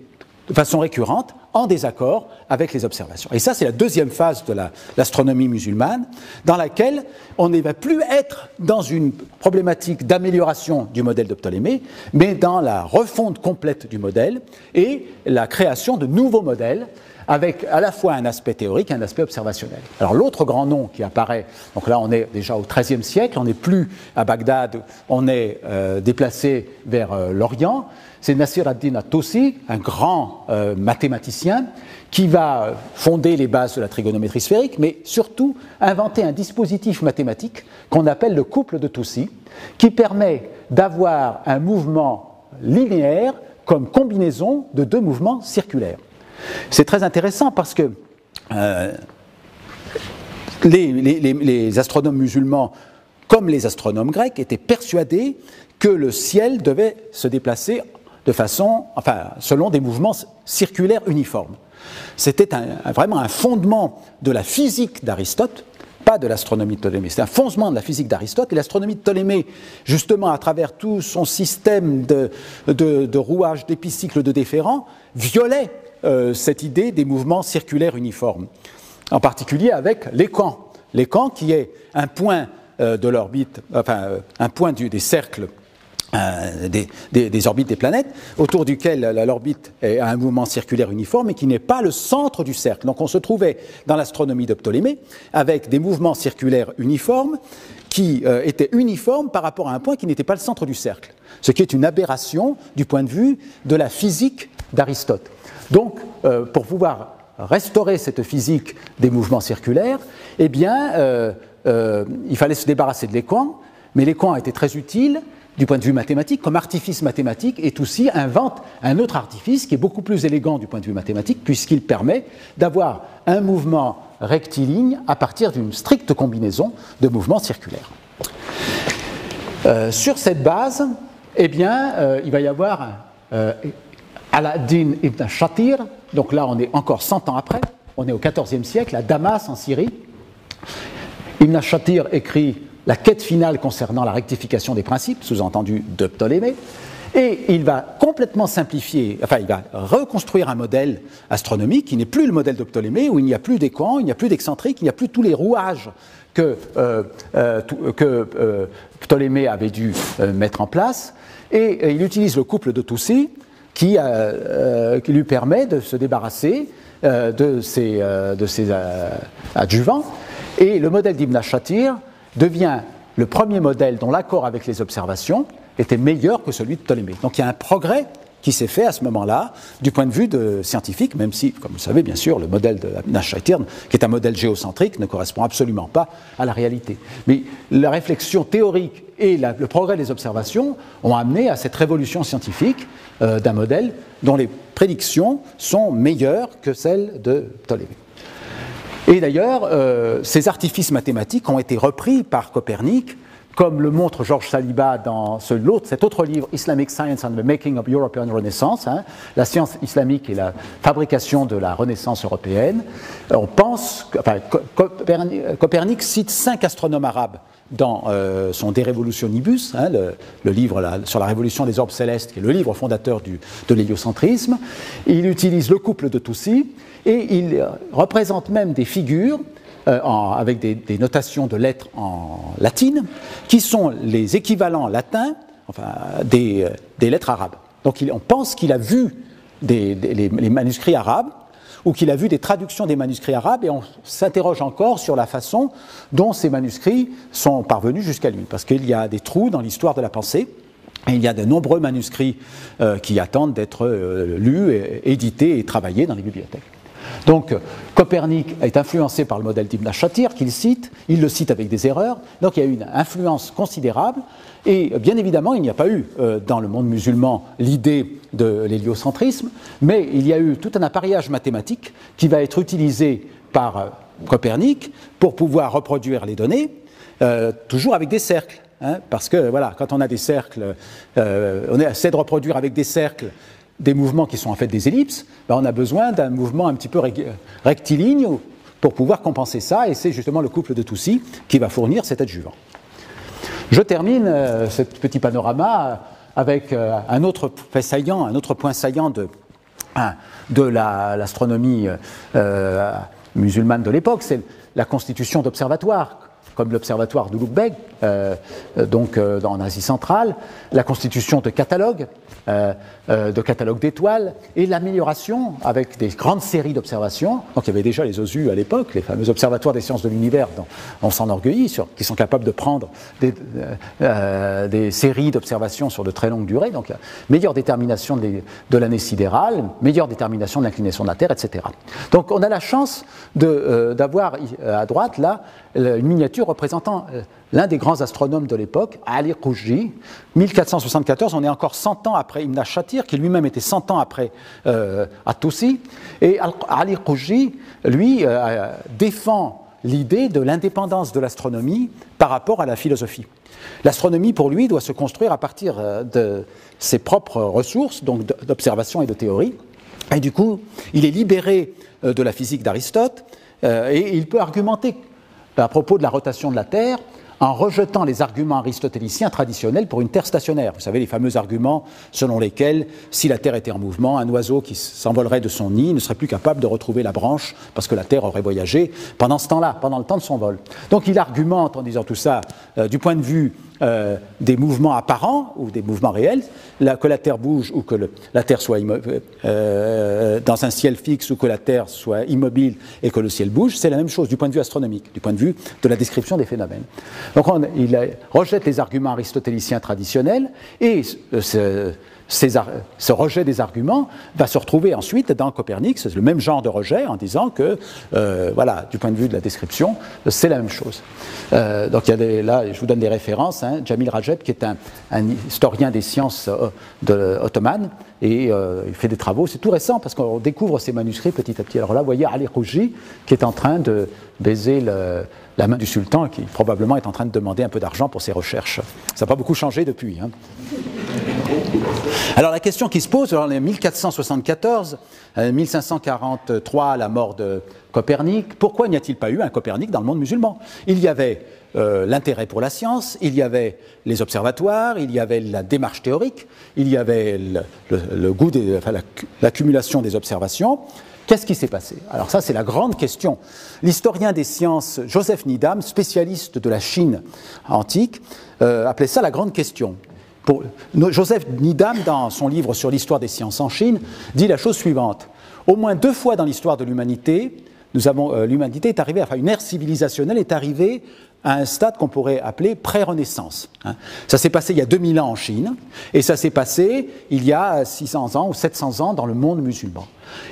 de façon récurrente en désaccord avec les observations. Et ça, c'est la deuxième phase de l'astronomie musulmane, dans laquelle on ne va plus être dans une problématique d'amélioration du modèle de Ptolémée, mais dans la refonte complète du modèle et la création de nouveaux modèles avec à la fois un aspect théorique et un aspect observationnel. Alors l'autre grand nom qui apparaît, donc là on est déjà au XIIIe siècle, on n'est plus à Bagdad, on est déplacé vers l'Orient, c'est Nasir ad-Din at-Tusi, un grand mathématicien qui va fonder les bases de la trigonométrie sphérique, mais surtout inventer un dispositif mathématique qu'on appelle le couple de Tusi, qui permet d'avoir un mouvement linéaire comme combinaison de deux mouvements circulaires. C'est très intéressant parce que les astronomes musulmans, comme les astronomes grecs, étaient persuadés que le ciel devait se déplacer de façon, selon des mouvements circulaires uniformes. C'était vraiment un fondement de la physique d'Aristote, pas de l'astronomie de Ptolémée. C'est un fondement de la physique d'Aristote, et l'astronomie de Ptolémée, justement, à travers tout son système de rouage, d'épicycles, de déférents, violait cette idée des mouvements circulaires uniformes, en particulier avec l'écan. L'écan qui est un point de l'orbite, un point des cercles des orbites des planètes, autour duquel l'orbite a un mouvement circulaire uniforme et qui n'est pas le centre du cercle. Donc on se trouvait dans l'astronomie de Ptolémée avec des mouvements circulaires uniformes qui étaient uniformes par rapport à un point qui n'était pas le centre du cercle, ce qui est une aberration du point de vue de la physique d'Aristote. Donc, pour pouvoir restaurer cette physique des mouvements circulaires, eh bien, il fallait se débarrasser de l'écan, mais l'écan a été très utile du point de vue mathématique, comme artifice mathématique, et Tusi invente un autre artifice qui est beaucoup plus élégant du point de vue mathématique, puisqu'il permet d'avoir un mouvement rectiligne à partir d'une stricte combinaison de mouvements circulaires. Sur cette base, eh bien, il va y avoir Al-Din ibn Shatir, donc là on est encore 100 ans après, on est au XIVe siècle, à Damas en Syrie. Ibn Shatir écrit la quête finale concernant la rectification des principes, sous-entendu de Ptolémée, et il va complètement simplifier, il va reconstruire un modèle astronomique qui n'est plus le modèle de Ptolémée, où il n'y a plus d'équants, il n'y a plus d'excentriques, il n'y a plus tous les rouages que Ptolémée avait dû mettre en place, et il utilise le couple de Tusi qui lui permet de se débarrasser de ses adjuvants, et le modèle d'Ibn Shatir devient le premier modèle dont l'accord avec les observations était meilleur que celui de Ptolémée. Donc il y a un progrès qui s'est fait à ce moment-là du point de vue scientifique, même si, comme vous le savez, bien sûr, le modèle de Ibn Shatir, qui est un modèle géocentrique, ne correspond absolument pas à la réalité. Mais la réflexion théorique et le progrès des observations ont amené à cette révolution scientifique d'un modèle dont les prédictions sont meilleures que celles de Ptolémée. Et d'ailleurs, ces artifices mathématiques ont été repris par Copernic, comme le montre Georges Saliba dans cet autre livre, Islamic Science and the Making of European Renaissance, la science islamique et la fabrication de la Renaissance européenne. On pense, Copernic cite 5 astronomes arabes dans son De Revolutionibus, le livre sur la révolution des orbes célestes, qui est le livre fondateur de l'héliocentrisme. Il utilise le couple de Tusi et il représente même des figures avec des notations de lettres en latine, qui sont les équivalents latins des lettres arabes. Donc on pense qu'il a vu les manuscrits arabes, ou qu'il a vu des traductions des manuscrits arabes, et on s'interroge encore sur la façon dont ces manuscrits sont parvenus jusqu'à lui, parce qu'il y a des trous dans l'histoire de la pensée, et il y a de nombreux manuscrits qui attendent d'être lus, édités et travaillés dans les bibliothèques. Donc, Copernic est influencé par le modèle d'Ibn Shatir qu'il cite, il le cite avec des erreurs, donc il y a eu une influence considérable, et bien évidemment, il n'y a pas eu dans le monde musulman l'idée de l'héliocentrisme, mais il y a eu tout un appareillage mathématique qui va être utilisé par Copernic pour pouvoir reproduire les données, toujours avec des cercles. Parce que voilà, quand on a des cercles, on essaie de reproduire avec des cercles des mouvements qui sont en fait des ellipses, on a besoin d'un mouvement un petit peu rectiligne pour pouvoir compenser ça, et c'est justement le couple de Toucy qui va fournir cet adjuvant. Je termine ce petit panorama avec un autre point saillant de l'astronomie musulmane de l'époque, c'est la constitution d'observatoires, comme l'observatoire d'Ulugh-Beg, en Asie centrale, la constitution de catalogues d'étoiles, et l'amélioration avec des grandes séries d'observations. Donc il y avait déjà les OSU à l'époque, les fameux observatoires des sciences de l'univers dont on s'enorgueillit, qui sont capables de prendre des séries d'observations sur de très longues durées. Donc meilleure détermination de l'année sidérale, meilleure détermination de l'inclinaison de la Terre, etc. Donc on a la chance d'avoir à droite là une miniature représentant l'un des grands astronomes de l'époque, Ali Qujji, 1474, on est encore 100 ans après Ibn Shatir, qui lui-même était 100 ans après At-Tusi, et Ali Qujji, lui, défend l'idée de l'indépendance de l'astronomie par rapport à la philosophie. L'astronomie, pour lui, doit se construire à partir de ses propres ressources, donc d'observation et de théorie, et du coup, il est libéré de la physique d'Aristote, et il peut argumenter à propos de la rotation de la Terre en rejetant les arguments aristotéliciens traditionnels pour une Terre stationnaire. Vous savez, les fameux arguments selon lesquels, si la Terre était en mouvement, un oiseau qui s'envolerait de son nid ne serait plus capable de retrouver la branche parce que la Terre aurait voyagé pendant ce temps-là, pendant le temps de son vol. Donc il argumente en disant tout ça du point de vue des mouvements apparents ou des mouvements réels, que la Terre bouge ou que la Terre soit dans un ciel fixe ou que la Terre soit immobile et que le ciel bouge, c'est la même chose du point de vue astronomique, du point de vue de la description des phénomènes. Donc il rejette les arguments aristotéliciens traditionnels et ce rejet des arguments va se retrouver ensuite dans Copernic, c'est le même genre de rejet en disant que, voilà, du point de vue de la description, c'est la même chose. Donc là, je vous donne des références, Jamil Rajeb, qui est un historien des sciences ottomanes, et il fait des travaux, c'est tout récent, parce qu'on découvre ces manuscrits petit à petit. Alors là, vous voyez Ali Qujji, qui est en train de baiser la main du sultan, qui probablement est en train de demander un peu d'argent pour ses recherches. Ça n'a pas beaucoup changé depuis. Alors la question qui se pose, en 1474, 1543, la mort de Copernic, pourquoi n'y a-t-il pas eu un Copernic dans le monde musulman? Il y avait l'intérêt pour la science, il y avait les observatoires, il y avait la démarche théorique, il y avait le goût, l'accumulation des observations. Qu'est-ce qui s'est passé? Alors ça, c'est la grande question. L'historien des sciences Joseph Needham, spécialiste de la Chine antique, appelait ça la grande question. Joseph Needham, dans son livre sur l'histoire des sciences en Chine, dit la chose suivante. Au moins 2 fois dans l'histoire de l'humanité, l'humanité est arrivée, une ère civilisationnelle est arrivée à un stade qu'on pourrait appeler pré-Renaissance. Ça s'est passé il y a 2000 ans en Chine, et ça s'est passé il y a 600 ans ou 700 ans dans le monde musulman.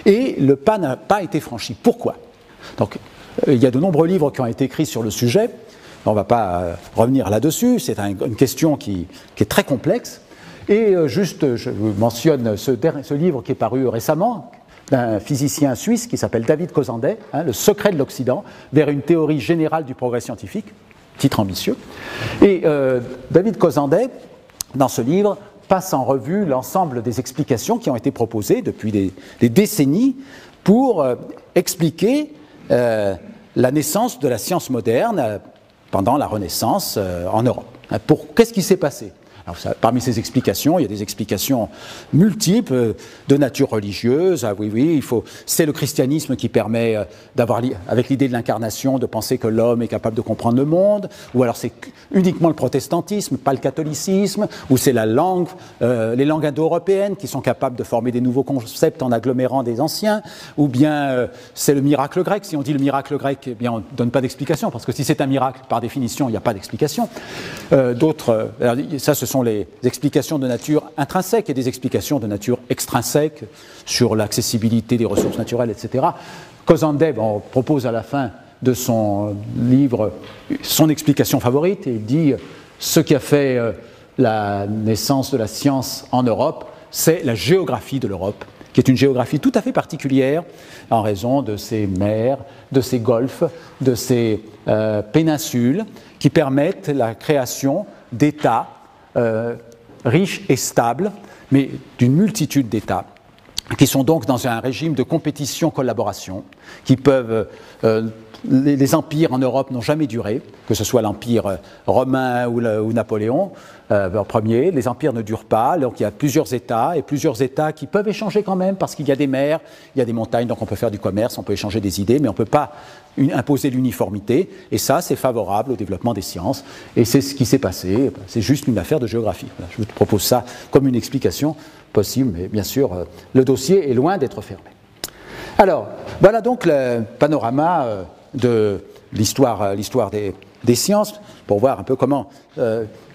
Et le pas n'a pas été franchi. Pourquoi? Donc, il y a de nombreux livres qui ont été écrits sur le sujet. On ne va pas revenir là-dessus, c'est une question qui est très complexe. Et juste, je vous mentionne ce livre qui est paru récemment, d'un physicien suisse qui s'appelle David Cosandet, Le secret de l'Occident, vers une théorie générale du progrès scientifique, titre ambitieux. Et David Cosandet, dans ce livre, passe en revue l'ensemble des explications qui ont été proposées depuis des décennies pour expliquer la naissance de la science moderne pendant la Renaissance en Europe. Qu'est-ce qui s'est passé? Alors, parmi ces explications, il y a des explications multiples de nature religieuse. Ah oui, c'est le christianisme qui permet d'avoir, avec l'idée de l'incarnation, de penser que l'homme est capable de comprendre le monde. Ou alors c'est uniquement le protestantisme, pas le catholicisme. Ou c'est les langues indo-européennes qui sont capables de former des nouveaux concepts en agglomérant des anciens. Ou bien c'est le miracle grec. Si on dit le miracle grec, eh bien on ne donne pas d'explication, parce que si c'est un miracle, par définition, il n'y a pas d'explication. Ça, ce sont les explications de nature intrinsèque et des explications de nature extrinsèque sur l'accessibilité des ressources naturelles, etc. Cosandet propose à la fin de son livre son explication favorite, et il dit ce qui a fait la naissance de la science en Europe, c'est la géographie de l'Europe, qui est une géographie tout à fait particulière en raison de ses mers, de ses golfes, de ses péninsules, qui permettent la création d'États riches et stables, mais d'une multitude d'États qui sont donc dans un régime de compétition-collaboration, qui peuvent... les empires en Europe n'ont jamais duré, que ce soit l'empire romain ou Napoléon Ier. Les empires ne durent pas, donc il y a plusieurs États qui peuvent échanger quand même, parce qu'il y a des mers, il y a des montagnes, donc on peut faire du commerce, on peut échanger des idées, mais on ne peut pas imposer l'uniformité, et ça, c'est favorable au développement des sciences, et c'est ce qui s'est passé, c'est juste une affaire de géographie. Je vous propose ça comme une explication possible, mais bien sûr, le dossier est loin d'être fermé. Alors, voilà donc le panorama de l'histoire des sciences, pour voir un peu comment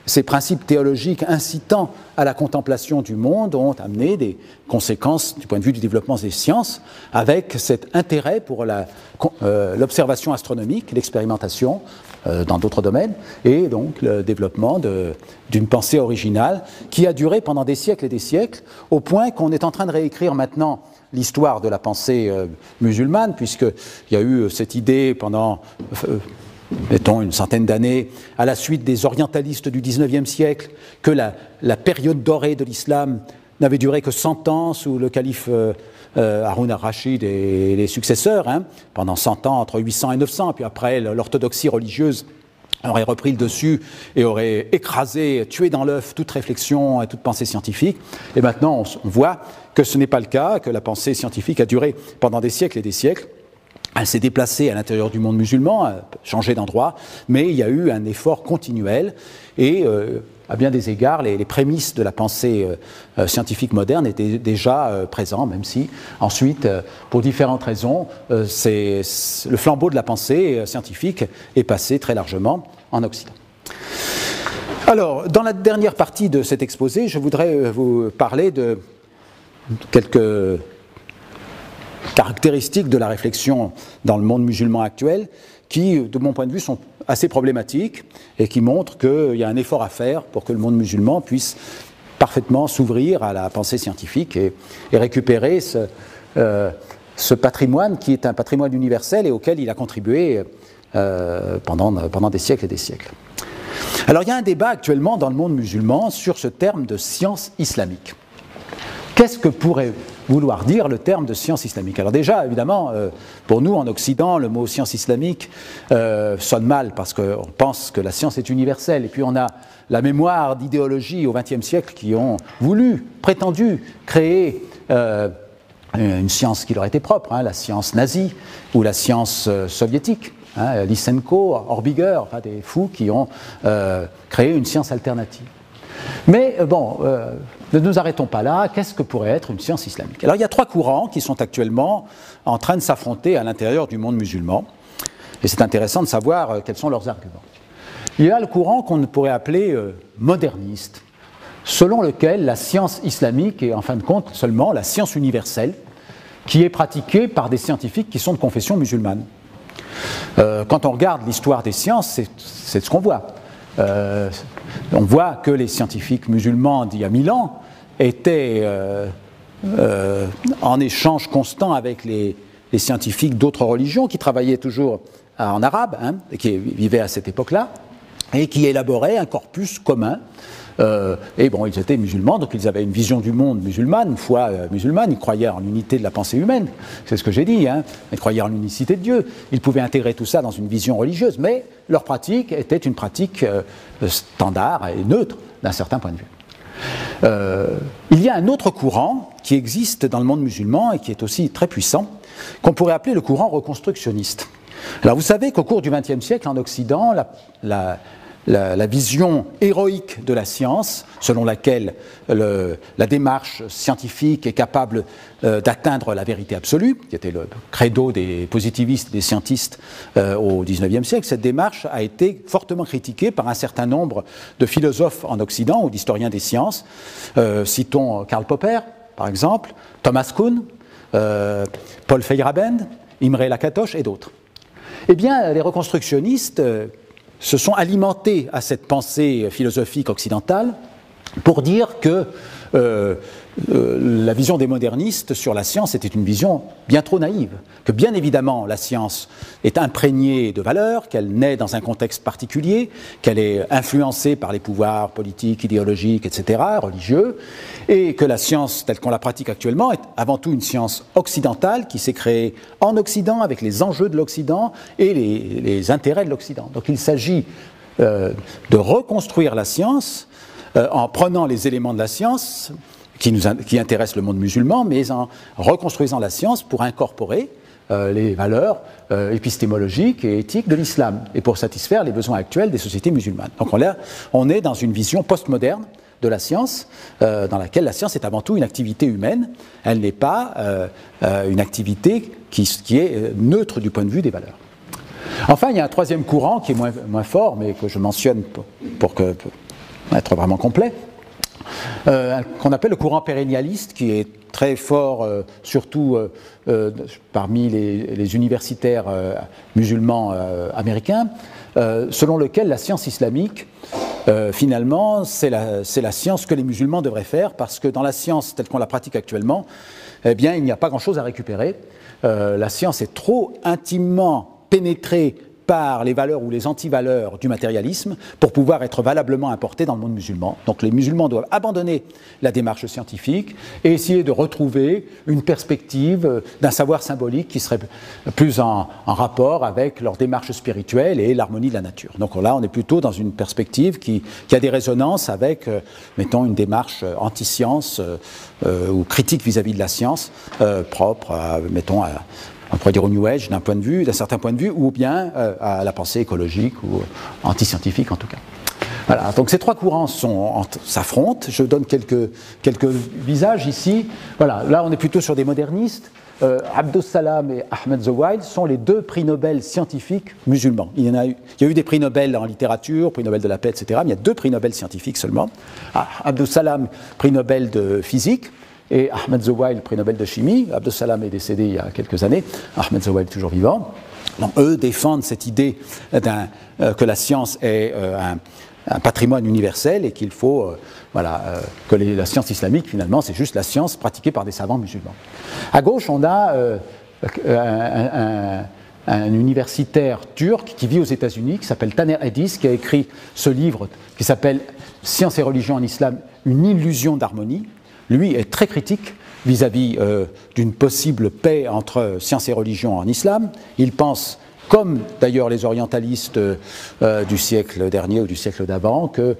ces principes théologiques incitant à la contemplation du monde ont amené des conséquences du point de vue du développement des sciences, avec cet intérêt pour l'observation astronomique, l'expérimentation dans d'autres domaines, et donc le développement d'une pensée originale qui a duré pendant des siècles et des siècles, au point qu'on est en train de réécrire maintenant l'histoire de la pensée musulmane, puisqu'il y a eu cette idée pendant, mettons, une centaine d'années, à la suite des orientalistes du XIXe siècle, que la période dorée de l'islam n'avait duré que 100 ans sous le calife Haroun al-Rachid et les successeurs, pendant 100 ans, entre 800 et 900, puis après l'orthodoxie religieuse aurait repris le dessus et aurait écrasé, tué dans l'œuf toute réflexion et toute pensée scientifique. Et maintenant, on voit que ce n'est pas le cas, que la pensée scientifique a duré pendant des siècles et des siècles. Elle s'est déplacée à l'intérieur du monde musulman, a changé d'endroit, mais il y a eu un effort continuel et à bien des égards, les prémices de la pensée scientifique moderne étaient déjà présents, même si ensuite, pour différentes raisons, le flambeau de la pensée scientifique est passé très largement en Occident. Alors, dans la dernière partie de cet exposé, je voudrais vous parler de quelques caractéristiques de la réflexion dans le monde musulman actuel qui, de mon point de vue, sont assez problématiques et qui montrent qu'il y a un effort à faire pour que le monde musulman puisse parfaitement s'ouvrir à la pensée scientifique et récupérer ce patrimoine qui est un patrimoine universel et auquel il a contribué pendant des siècles et des siècles. Alors il y a un débat actuellement dans le monde musulman sur ce terme de science islamique. Qu'est-ce que pourrait vouloir dire le terme de science islamique? Alors déjà, évidemment, pour nous, en Occident, le mot science islamique sonne mal parce qu'on pense que la science est universelle. Et puis on a la mémoire d'idéologies au XXe siècle qui ont prétendu créer une science qui leur était propre, la science nazie ou la science soviétique. Lysenko, Orbiger, des fous qui ont créé une science alternative. Mais bon, ne nous arrêtons pas là. Qu'est-ce que pourrait être une science islamique? Alors il y a 3 courants qui sont actuellement en train de s'affronter à l'intérieur du monde musulman. Et c'est intéressant de savoir quels sont leurs arguments. Il y a le courant qu'on pourrait appeler moderniste, selon lequel la science islamique est en fin de compte seulement la science universelle qui est pratiquée par des scientifiques qui sont de confession musulmane. Quand on regarde l'histoire des sciences, c'est ce qu'on voit. On voit que les scientifiques musulmans d'il y a 1000 ans étaient en échange constant avec les scientifiques d'autres religions qui travaillaient toujours en arabe, et qui vivaient à cette époque-là, et qui élaboraient un corpus commun. Et bon, ils étaient musulmans, donc ils avaient une vision du monde musulmane, une foi musulmane, ils croyaient en l'unité de la pensée humaine, c'est ce que j'ai dit, ils croyaient en l'unicité de Dieu, ils pouvaient intégrer tout ça dans une vision religieuse, mais leur pratique était une pratique standard et neutre d'un certain point de vue. Il y a un autre courant qui existe dans le monde musulman et qui est aussi très puissant, qu'on pourrait appeler le courant reconstructionniste. Alors vous savez qu'au cours du XXe siècle, en Occident, la vision héroïque de la science, selon laquelle la démarche scientifique est capable d'atteindre la vérité absolue, qui était le credo des positivistes, des scientistes au XIXe siècle, cette démarche a été fortement critiquée par un certain nombre de philosophes en Occident ou d'historiens des sciences. Citons Karl Popper, par exemple, Thomas Kuhn, Paul Feyerabend, Imre Lakatos et d'autres. Eh bien, les reconstructionnistes se sont alimentés à cette pensée philosophique occidentale pour dire que la vision des modernistes sur la science était une vision bien trop naïve, que bien évidemment la science est imprégnée de valeurs, qu'elle naît dans un contexte particulier, qu'elle est influencée par les pouvoirs politiques, idéologiques, etc., religieux, et que la science telle qu'on la pratique actuellement est avant tout une science occidentale qui s'est créée en Occident avec les enjeux de l'Occident et les intérêts de l'Occident. Donc il s'agit de reconstruire la science en prenant les éléments de la science qui intéressent le monde musulman, mais en reconstruisant la science pour incorporer les valeurs épistémologiques et éthiques de l'islam, et pour satisfaire les besoins actuels des sociétés musulmanes. Donc on est dans une vision postmoderne de la science, dans laquelle la science est avant tout une activité humaine, elle n'est pas une activité qui est neutre du point de vue des valeurs. Enfin, il y a un troisième courant qui est moins fort, mais que je mentionne pour être vraiment complet, qu'on appelle le courant pérennialiste, qui est très fort, surtout parmi les universitaires musulmans américains, selon lequel la science islamique, finalement, c'est la science que les musulmans devraient faire, parce que dans la science telle qu'on la pratique actuellement, eh bien, il n'y a pas grand-chose à récupérer. La science est trop intimement pénétrée par les valeurs ou les antivaleurs du matérialisme pour pouvoir être valablement importée dans le monde musulman. Donc les musulmans doivent abandonner la démarche scientifique et essayer de retrouver une perspective d'un savoir symbolique qui serait plus en rapport avec leur démarche spirituelle et l'harmonie de la nature. Donc là, on est plutôt dans une perspective qui a des résonances avec, mettons, une démarche anti-science ou critique vis-à-vis de la science, propre à, mettons, on pourrait dire au New Age d'un certain point de vue, ou bien à la pensée écologique ou anti-scientifique en tout cas. Voilà, donc ces trois courants s'affrontent. Je donne quelques visages ici. Voilà, là on est plutôt sur des modernistes. Abdus Salam et Ahmed Zewail sont les deux prix Nobel scientifiques musulmans. Il y a eu des prix Nobel en littérature, prix Nobel de la paix, etc. Mais il y a deux prix Nobel scientifiques seulement. Abdus Salam, prix Nobel de physique, et Ahmed Zewail, prix Nobel de chimie. Abdus Salam est décédé il y a quelques années, Ahmed Zewail est toujours vivant. Donc, eux défendent cette idée que la science est un patrimoine universel et qu'il faut que la science islamique, finalement, c'est juste la science pratiquée par des savants musulmans. À gauche, on a un universitaire turc qui vit aux États-Unis, qui s'appelle Taner Edis, qui a écrit ce livre qui s'appelle « Science et religion en islam, une illusion d'harmonie ». Lui est très critique vis-à-vis d'une possible paix entre science et religion en islam. Il pense, comme d'ailleurs les orientalistes du siècle dernier ou du siècle d'avant, que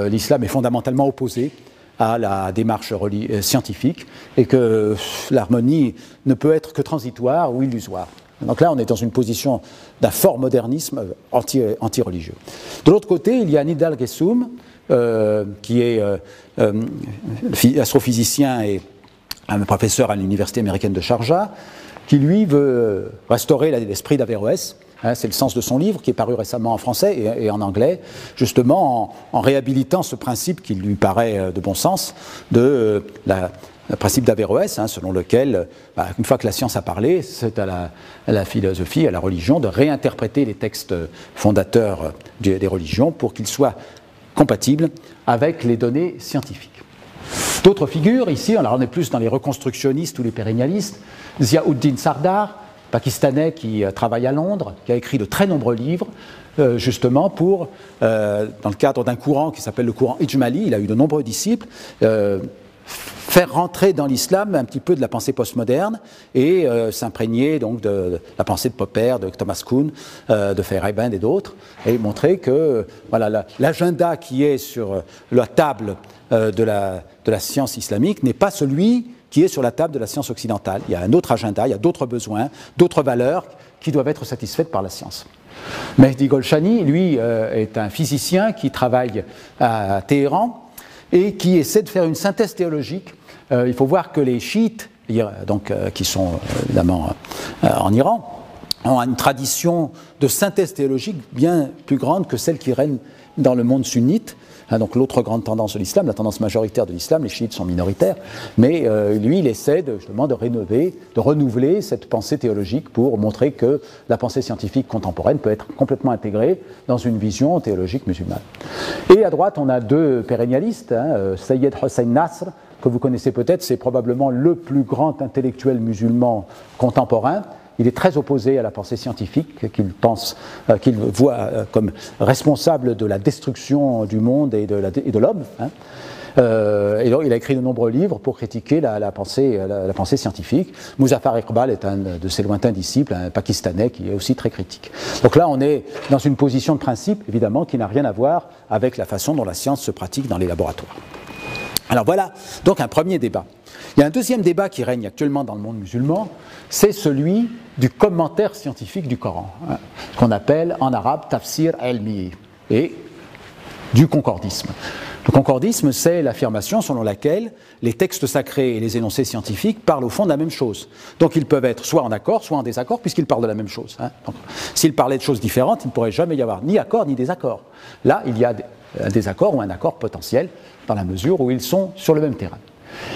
l'islam est fondamentalement opposé à la démarche scientifique et que l'harmonie ne peut être que transitoire ou illusoire. Donc là, on est dans une position d'un fort modernisme anti-religieux. De l'autre côté, il y a Nidal Gessoum, qui est astrophysicien et un professeur à l'université américaine de Sharjah, qui lui veut restaurer l'esprit d'Averroès. C'est le sens de son livre qui est paru récemment en français et en anglais, justement en réhabilitant ce principe qui lui paraît de bon sens de le principe d'Averroès, selon lequel, une fois que la science a parlé, c'est à la philosophie, à la religion, de réinterpréter les textes fondateurs des religions pour qu'ils soient compatibles avec les données scientifiques. D'autres figures, ici, alors on est plus dans les reconstructionnistes ou les pérennialistes, Ziauddin Sardar, pakistanais qui travaille à Londres, qui a écrit de très nombreux livres, justement pour, dans le cadre d'un courant qui s'appelle le courant Ijmali, il a eu de nombreux disciples, faire rentrer dans l'islam un petit peu de la pensée postmoderne et s'imprégner donc de la pensée de Popper, de Thomas Kuhn, de Feyerabend et d'autres, et montrer que l'agenda qui est sur la table de la science islamique n'est pas celui qui est sur la table de la science occidentale. Il y a un autre agenda, il y a d'autres besoins, d'autres valeurs qui doivent être satisfaites par la science. Mehdi Golshani, lui, est un physicien qui travaille à Téhéran et qui essaie de faire une synthèse théologique. Il faut voir que les chiites, qui sont évidemment en Iran, ont une tradition de synthèse théologique bien plus grande que celle qui règne dans le monde sunnite, donc l'autre grande tendance de l'islam, la tendance majoritaire de l'islam, les chiites sont minoritaires, mais lui, il essaie justement de renouveler cette pensée théologique pour montrer que la pensée scientifique contemporaine peut être complètement intégrée dans une vision théologique musulmane. Et à droite, on a deux pérennialistes, Sayyid Hossein Nasr, que vous connaissez peut-être, c'est probablement le plus grand intellectuel musulman contemporain. Il est très opposé à la pensée scientifique qu'il voit comme responsable de la destruction du monde et de l'homme. Et donc, il a écrit de nombreux livres pour critiquer la pensée scientifique. Muzaffar Iqbal est un de ses lointains disciples, un Pakistanais qui est aussi très critique. Donc là, on est dans une position de principe, évidemment, qui n'a rien à voir avec la façon dont la science se pratique dans les laboratoires. Alors voilà donc un premier débat. Il y a un deuxième débat qui règne actuellement dans le monde musulman, c'est celui du commentaire scientifique du Coran, qu'on appelle en arabe tafsir ilmi, et du concordisme. Le concordisme, c'est l'affirmation selon laquelle les textes sacrés et les énoncés scientifiques parlent au fond de la même chose. Donc ils peuvent être soit en accord, soit en désaccord, puisqu'ils parlent de la même chose. Donc, s'ils parlaient de choses différentes, il ne pourrait jamais y avoir ni accord ni désaccord. Là, il y a un désaccord ou un accord potentiel, dans la mesure où ils sont sur le même terrain.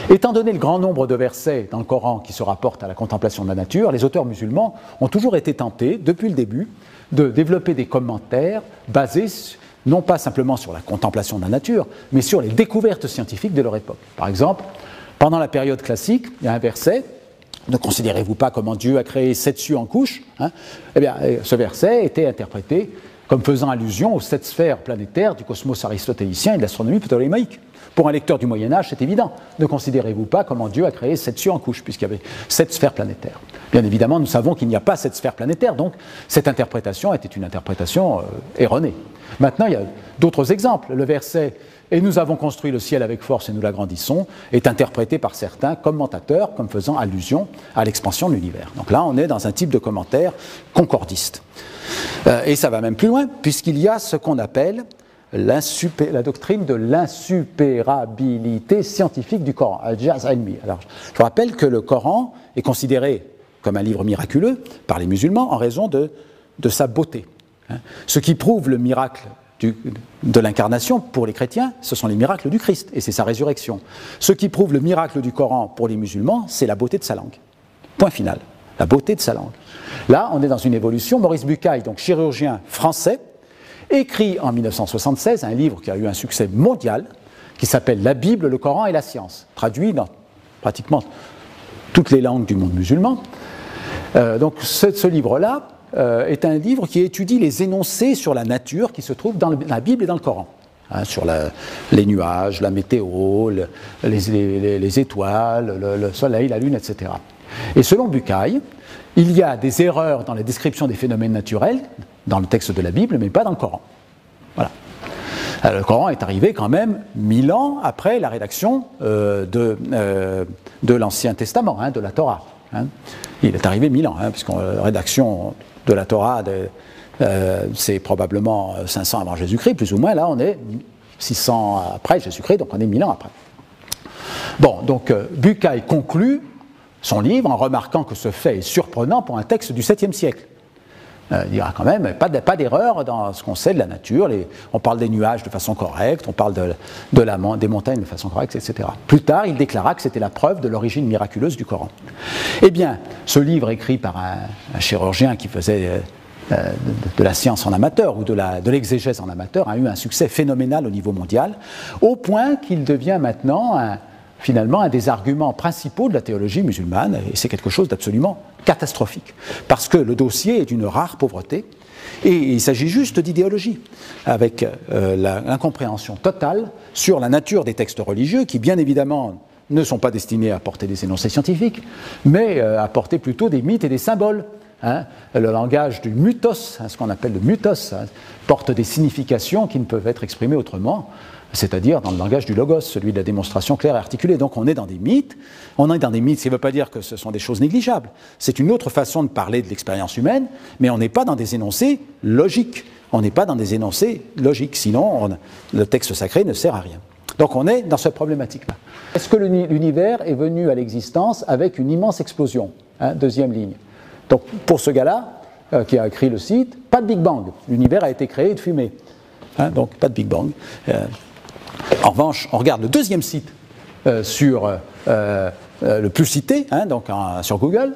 Étant donné le grand nombre de versets dans le Coran qui se rapportent à la contemplation de la nature, les auteurs musulmans ont toujours été tentés, depuis le début, de développer des commentaires basés non pas simplement sur la contemplation de la nature, mais sur les découvertes scientifiques de leur époque. Par exemple, pendant la période classique, il y a un verset, ne considérez-vous pas comment Dieu a créé 7 cieux en couches, eh bien, ce verset était interprété comme faisant allusion aux 7 sphères planétaires du cosmos aristotélicien et de l'astronomie ptolémaïque. Pour un lecteur du Moyen-Âge, c'est évident. Ne considérez-vous pas comment Dieu a créé 7 cieux en couches, puisqu'il y avait 7 sphères planétaires. Bien évidemment, nous savons qu'il n'y a pas 7 sphères planétaires, donc cette interprétation était une interprétation erronée. Maintenant, il y a d'autres exemples. Le verset « Et nous avons construit le ciel avec force et nous l'agrandissons » est interprété par certains commentateurs comme faisant allusion à l'expansion de l'univers. Donc là, on est dans un type de commentaire concordiste. Et ça va même plus loin, puisqu'il y a ce qu'on appelle la doctrine de l'insupérabilité scientifique du Coran, al-Jaz ilmi. Alors, je vous rappelle que le Coran est considéré comme un livre miraculeux par les musulmans en raison de sa beauté. Ce qui prouve le miracle de l'incarnation pour les chrétiens, ce sont les miracles du Christ, et c'est sa résurrection. Ce qui prouve le miracle du Coran pour les musulmans, c'est la beauté de sa langue. Point final, la beauté de sa langue. Là, on est dans une évolution. Maurice Bucaille, donc chirurgien français, écrit en 1976 un livre qui a eu un succès mondial, qui s'appelle « La Bible, le Coran et la science », traduit dans pratiquement toutes les langues du monde musulman. Donc ce livre-là est un livre qui étudie les énoncés sur la nature qui se trouvent dans la Bible et dans le Coran. Sur les nuages, la météo, les étoiles, le soleil, la lune, etc. Et selon Bucaille, il y a des erreurs dans la description des phénomènes naturels dans le texte de la Bible, mais pas dans le Coran. Voilà. Alors, le Coran est arrivé quand même 1000 ans après la rédaction de l'Ancien Testament, de la Torah. Il est arrivé 1000 ans, puisque la rédaction de la Torah, c'est probablement 500 avant Jésus-Christ, plus ou moins. Là, on est 600 après Jésus-Christ, donc on est 1000 ans après. Bon, donc Bucaille conclut son livre en remarquant que ce fait est surprenant pour un texte du 7e siècle. Il n'y a quand même pas d'erreur dans ce qu'on sait de la nature. On parle des nuages de façon correcte, on parle des montagnes de façon correcte, etc. Plus tard, il déclara que c'était la preuve de l'origine miraculeuse du Coran. Eh bien, ce livre écrit par un chirurgien qui faisait de la science en amateur ou de l'exégèse en amateur a eu un succès phénoménal au niveau mondial, au point qu'il devient maintenant finalement un des arguments principaux de la théologie musulmane, et c'est quelque chose d'absolument catastrophique, parce que le dossier est d'une rare pauvreté, et il s'agit juste d'idéologie, avec l'incompréhension totale sur la nature des textes religieux, qui bien évidemment ne sont pas destinés à apporter des énoncés scientifiques, mais à apporter plutôt des mythes et des symboles. Le langage du mythos, ce qu'on appelle le mythos, porte des significations qui ne peuvent être exprimées autrement, c'est-à-dire dans le langage du logos, celui de la démonstration claire et articulée. Donc on est dans des mythes, ce qui ne veut pas dire que ce sont des choses négligeables, c'est une autre façon de parler de l'expérience humaine, mais on n'est pas dans des énoncés logiques, sinon le texte sacré ne sert à rien. Donc on est dans cette problématique-là. Est-ce que l'univers est venu à l'existence avec une immense explosion ? Deuxième ligne. Donc pour ce gars-là, qui a écrit le site, pas de Big Bang, l'univers a été créé de fumée. Donc pas de Big Bang. En revanche, on regarde le deuxième site le plus cité, sur Google,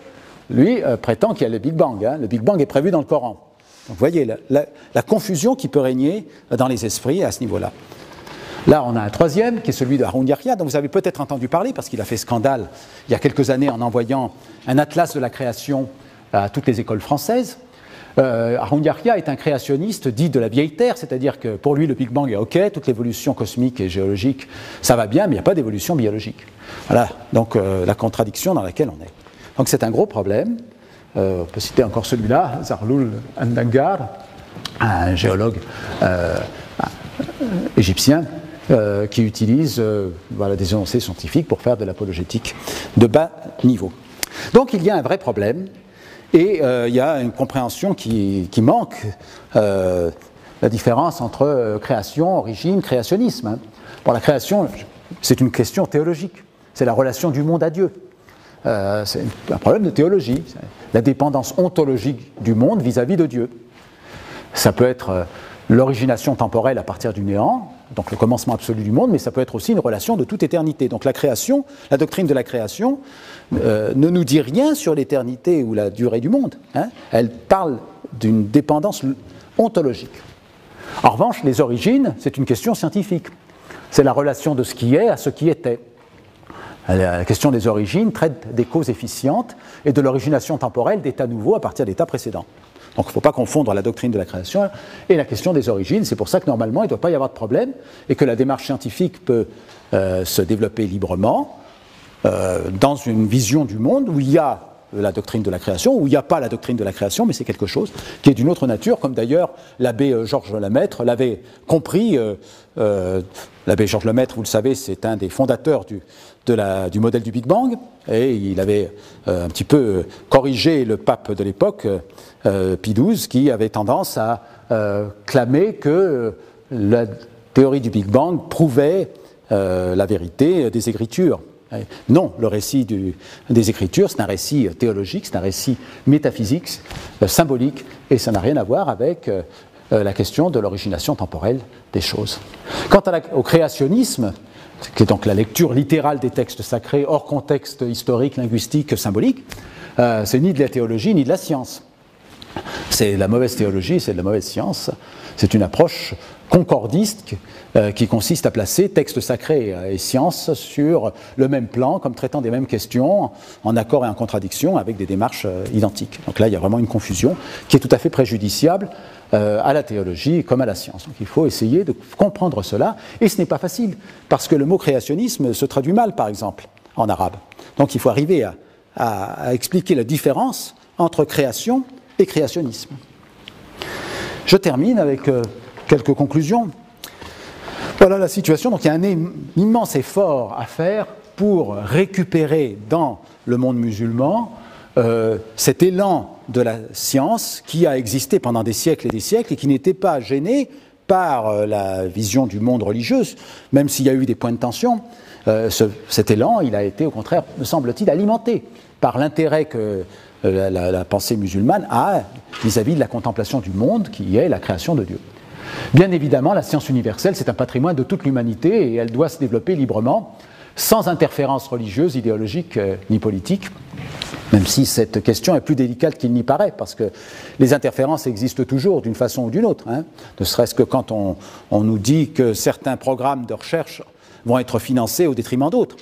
lui prétend qu'il y a le Big Bang. Le Big Bang est prévu dans le Coran. Donc vous voyez la confusion qui peut régner dans les esprits à ce niveau-là. Là, on a un troisième, qui est celui de Haroun Yahya, dont vous avez peut-être entendu parler, parce qu'il a fait scandale il y a quelques années en envoyant un atlas de la création à toutes les écoles françaises. Haroun Yahya est un créationniste dit de la vieille Terre, c'est-à-dire que pour lui, le Big Bang est OK, toute l'évolution cosmique et géologique, ça va bien, mais il n'y a pas d'évolution biologique. Voilà, donc la contradiction dans laquelle on est. Donc c'est un gros problème. On peut citer encore celui-là, Zarloul Andangar, un géologue égyptien, qui utilise des énoncés scientifiques pour faire de l'apologétique de bas niveau. Donc il y a un vrai problème, et il y a une compréhension qui manque, la différence entre création, origine, créationnisme. Pour la création, c'est une question théologique, c'est la relation du monde à Dieu. C'est un problème de théologie, la dépendance ontologique du monde vis-à-vis de Dieu. Ça peut être l'origination temporelle à partir du néant, donc le commencement absolu du monde, mais ça peut être aussi une relation de toute éternité. Donc la création, la doctrine de la création ne nous dit rien sur l'éternité ou la durée du monde. Elle parle d'une dépendance ontologique. En revanche, les origines, c'est une question scientifique. C'est la relation de ce qui est à ce qui était. La question des origines traite des causes efficientes et de l'origination temporelle d'états nouveaux à partir d'états précédents. Donc il ne faut pas confondre la doctrine de la création et la question des origines. C'est pour ça que normalement il ne doit pas y avoir de problème et que la démarche scientifique peut se développer librement dans une vision du monde où il y a la doctrine de la création, où il n'y a pas la doctrine de la création, mais c'est quelque chose qui est d'une autre nature, comme d'ailleurs l'abbé Georges Lemaître l'avait compris. L'abbé Georges Lemaître, vous le savez, c'est un des fondateurs du modèle du Big Bang, et il avait un petit peu corrigé le pape de l'époque, Pie XII, qui avait tendance à clamer que la théorie du Big Bang prouvait la vérité des Écritures. Non, le récit des Écritures, c'est un récit théologique, c'est un récit métaphysique, symbolique, et ça n'a rien à voir avec la question de l'origination temporelle des choses. Quant au créationnisme, qui est donc la lecture littérale des textes sacrés hors contexte historique, linguistique, symbolique, c'est ni de la théologie ni de la science. C'est de la mauvaise théologie, c'est de la mauvaise science. C'est une approche concordiste qui consiste à placer textes sacrés et sciences sur le même plan, comme traitant des mêmes questions, en accord et en contradiction avec des démarches identiques. Donc là, il y a vraiment une confusion qui est tout à fait préjudiciable à la théologie comme à la science. Donc il faut essayer de comprendre cela, et ce n'est pas facile, parce que le mot créationnisme se traduit mal, par exemple, en arabe. Donc il faut arriver à expliquer la différence entre création et créationnisme. Je termine avec quelques conclusions. Voilà la situation. Donc il y a un immense effort à faire pour récupérer dans le monde musulman cet élan de la science qui a existé pendant des siècles et des siècles et qui n'était pas gêné par la vision du monde religieuse, même s'il y a eu des points de tension. Cet élan, il a été au contraire, me semble-t-il, alimenté par l'intérêt que la pensée musulmane a vis-à-vis de la contemplation du monde qui est la création de Dieu. Bien évidemment, la science universelle, c'est un patrimoine de toute l'humanité et elle doit se développer librement, sans interférence religieuse, idéologique ni politique, même si cette question est plus délicate qu'il n'y paraît, parce que les interférences existent toujours d'une façon ou d'une autre, ne serait-ce que quand on nous dit que certains programmes de recherche vont être financés au détriment d'autres.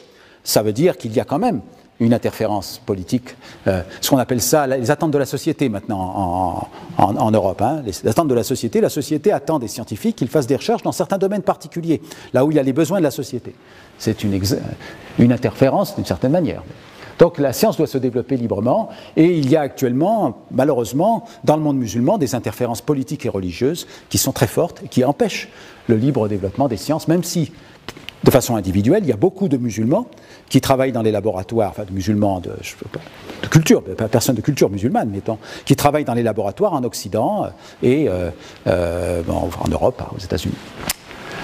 Ça veut dire qu'il y a quand même une interférence politique, ce qu'on appelle ça les attentes de la société maintenant en Europe. Les attentes de la société attend des scientifiques qu'ils fassent des recherches dans certains domaines particuliers, là où il y a les besoins de la société. C'est une interférence d'une certaine manière. Donc la science doit se développer librement, et il y a actuellement, malheureusement, dans le monde musulman, des interférences politiques et religieuses qui sont très fortes et qui empêchent le libre développement des sciences, même si, de façon individuelle, il y a beaucoup de musulmans qui travaillent dans les laboratoires, enfin de musulmans de culture, pas personne de culture musulmane, mettons, qui travaillent dans les laboratoires en Occident et en Europe, aux États-Unis.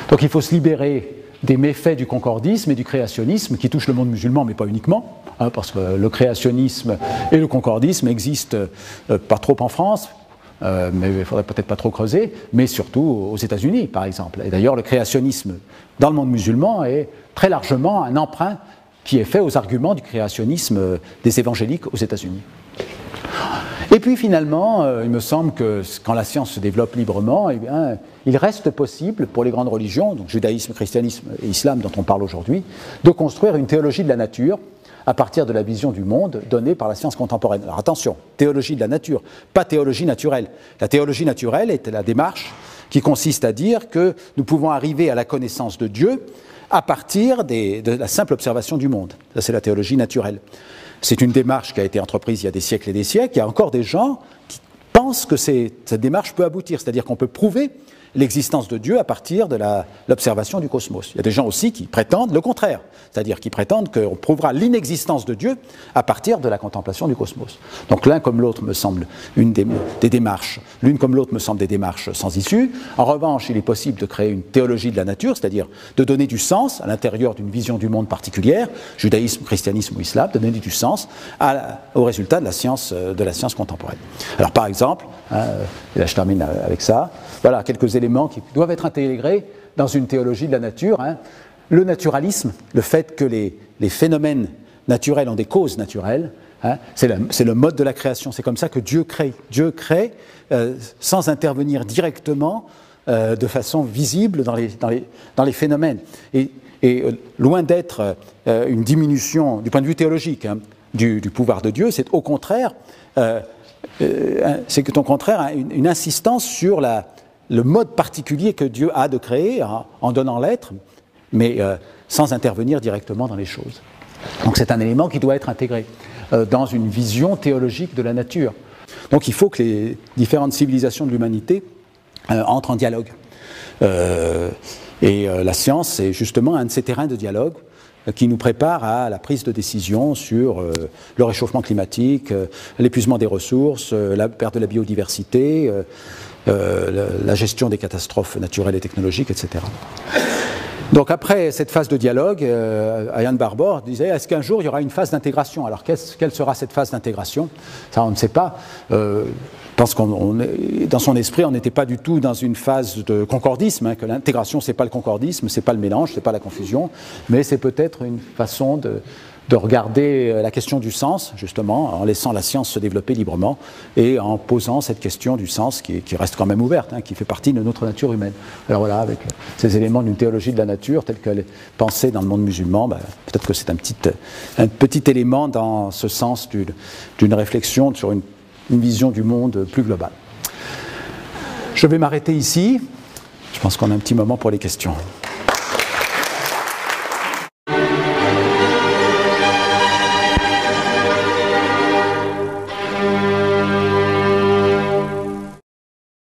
Donc il faut se libérer des méfaits du concordisme et du créationnisme qui touchent le monde musulman, mais pas uniquement, parce que le créationnisme et le concordisme existent pas trop en France, mais il ne faudrait peut-être pas trop creuser, mais surtout aux États-Unis, par exemple. Et d'ailleurs, le créationnisme dans le monde musulman est très largement un emprunt qui est fait aux arguments du créationnisme des évangéliques aux États-Unis. Et puis finalement, il me semble que quand la science se développe librement, eh bien, il reste possible pour les grandes religions, donc judaïsme, christianisme et islam dont on parle aujourd'hui, de construire une théologie de la nature à partir de la vision du monde donnée par la science contemporaine. Alors attention, théologie de la nature, pas théologie naturelle. La théologie naturelle est la démarche qui consiste à dire que nous pouvons arriver à la connaissance de Dieu à partir de la simple observation du monde. Ça, c'est la théologie naturelle. C'est une démarche qui a été entreprise il y a des siècles et des siècles. Il y a encore des gens qui pensent que cette démarche peut aboutir, c'est-à-dire qu'on peut prouver l'existence de Dieu à partir de l'observation du cosmos. Il y a des gens aussi qui prétendent le contraire, c'est-à-dire qui prétendent qu'on prouvera l'inexistence de Dieu à partir de la contemplation du cosmos. Donc l'un comme l'autre me semble des démarches, l'une comme l'autre me semble des démarches sans issue. En revanche, il est possible de créer une théologie de la nature, c'est-à-dire de donner du sens à l'intérieur d'une vision du monde particulière, judaïsme, christianisme ou islam, de donner du sens au résultat de la science contemporaine. Alors par exemple, et là je termine avec ça, voilà quelques éléments qui doivent être intégrés dans une théologie de la nature. Le naturalisme, le fait que les phénomènes naturels ont des causes naturelles, c'est le mode de la création, c'est comme ça que Dieu crée. Dieu crée sans intervenir directement de façon visible dans les phénomènes. Et loin d'être une diminution du point de vue théologique du pouvoir de Dieu, c'est au contraire, une insistance sur le mode particulier que Dieu a de créer en donnant l'être, mais sans intervenir directement dans les choses. Donc c'est un élément qui doit être intégré dans une vision théologique de la nature. Donc il faut que les différentes civilisations de l'humanité entrent en dialogue. Et la science, c'est justement un de ces terrains de dialogue qui nous prépare à la prise de décision sur le réchauffement climatique, l'épuisement des ressources, la perte de la biodiversité, la gestion des catastrophes naturelles et technologiques, etc. Donc après cette phase de dialogue, Ayaan Barbour disait, est-ce qu'un jour il y aura une phase d'intégration? Alors quelle sera cette phase d'intégration? Ça on ne sait pas. Je pense dans son esprit, on n'était pas du tout dans une phase de concordisme, que l'intégration c'est pas le concordisme, c'est pas le mélange, c'est pas la confusion, mais c'est peut-être une façon de regarder la question du sens, justement, en laissant la science se développer librement et en posant cette question du sens qui reste quand même ouverte, qui fait partie de notre nature humaine. Alors voilà, avec ces éléments d'une théologie de la nature telle qu'elle est pensée dans le monde musulman, peut-être que c'est un petit élément dans ce sens d'une réflexion sur une vision du monde plus globale. Je vais m'arrêter ici. Je pense qu'on a un petit moment pour les questions.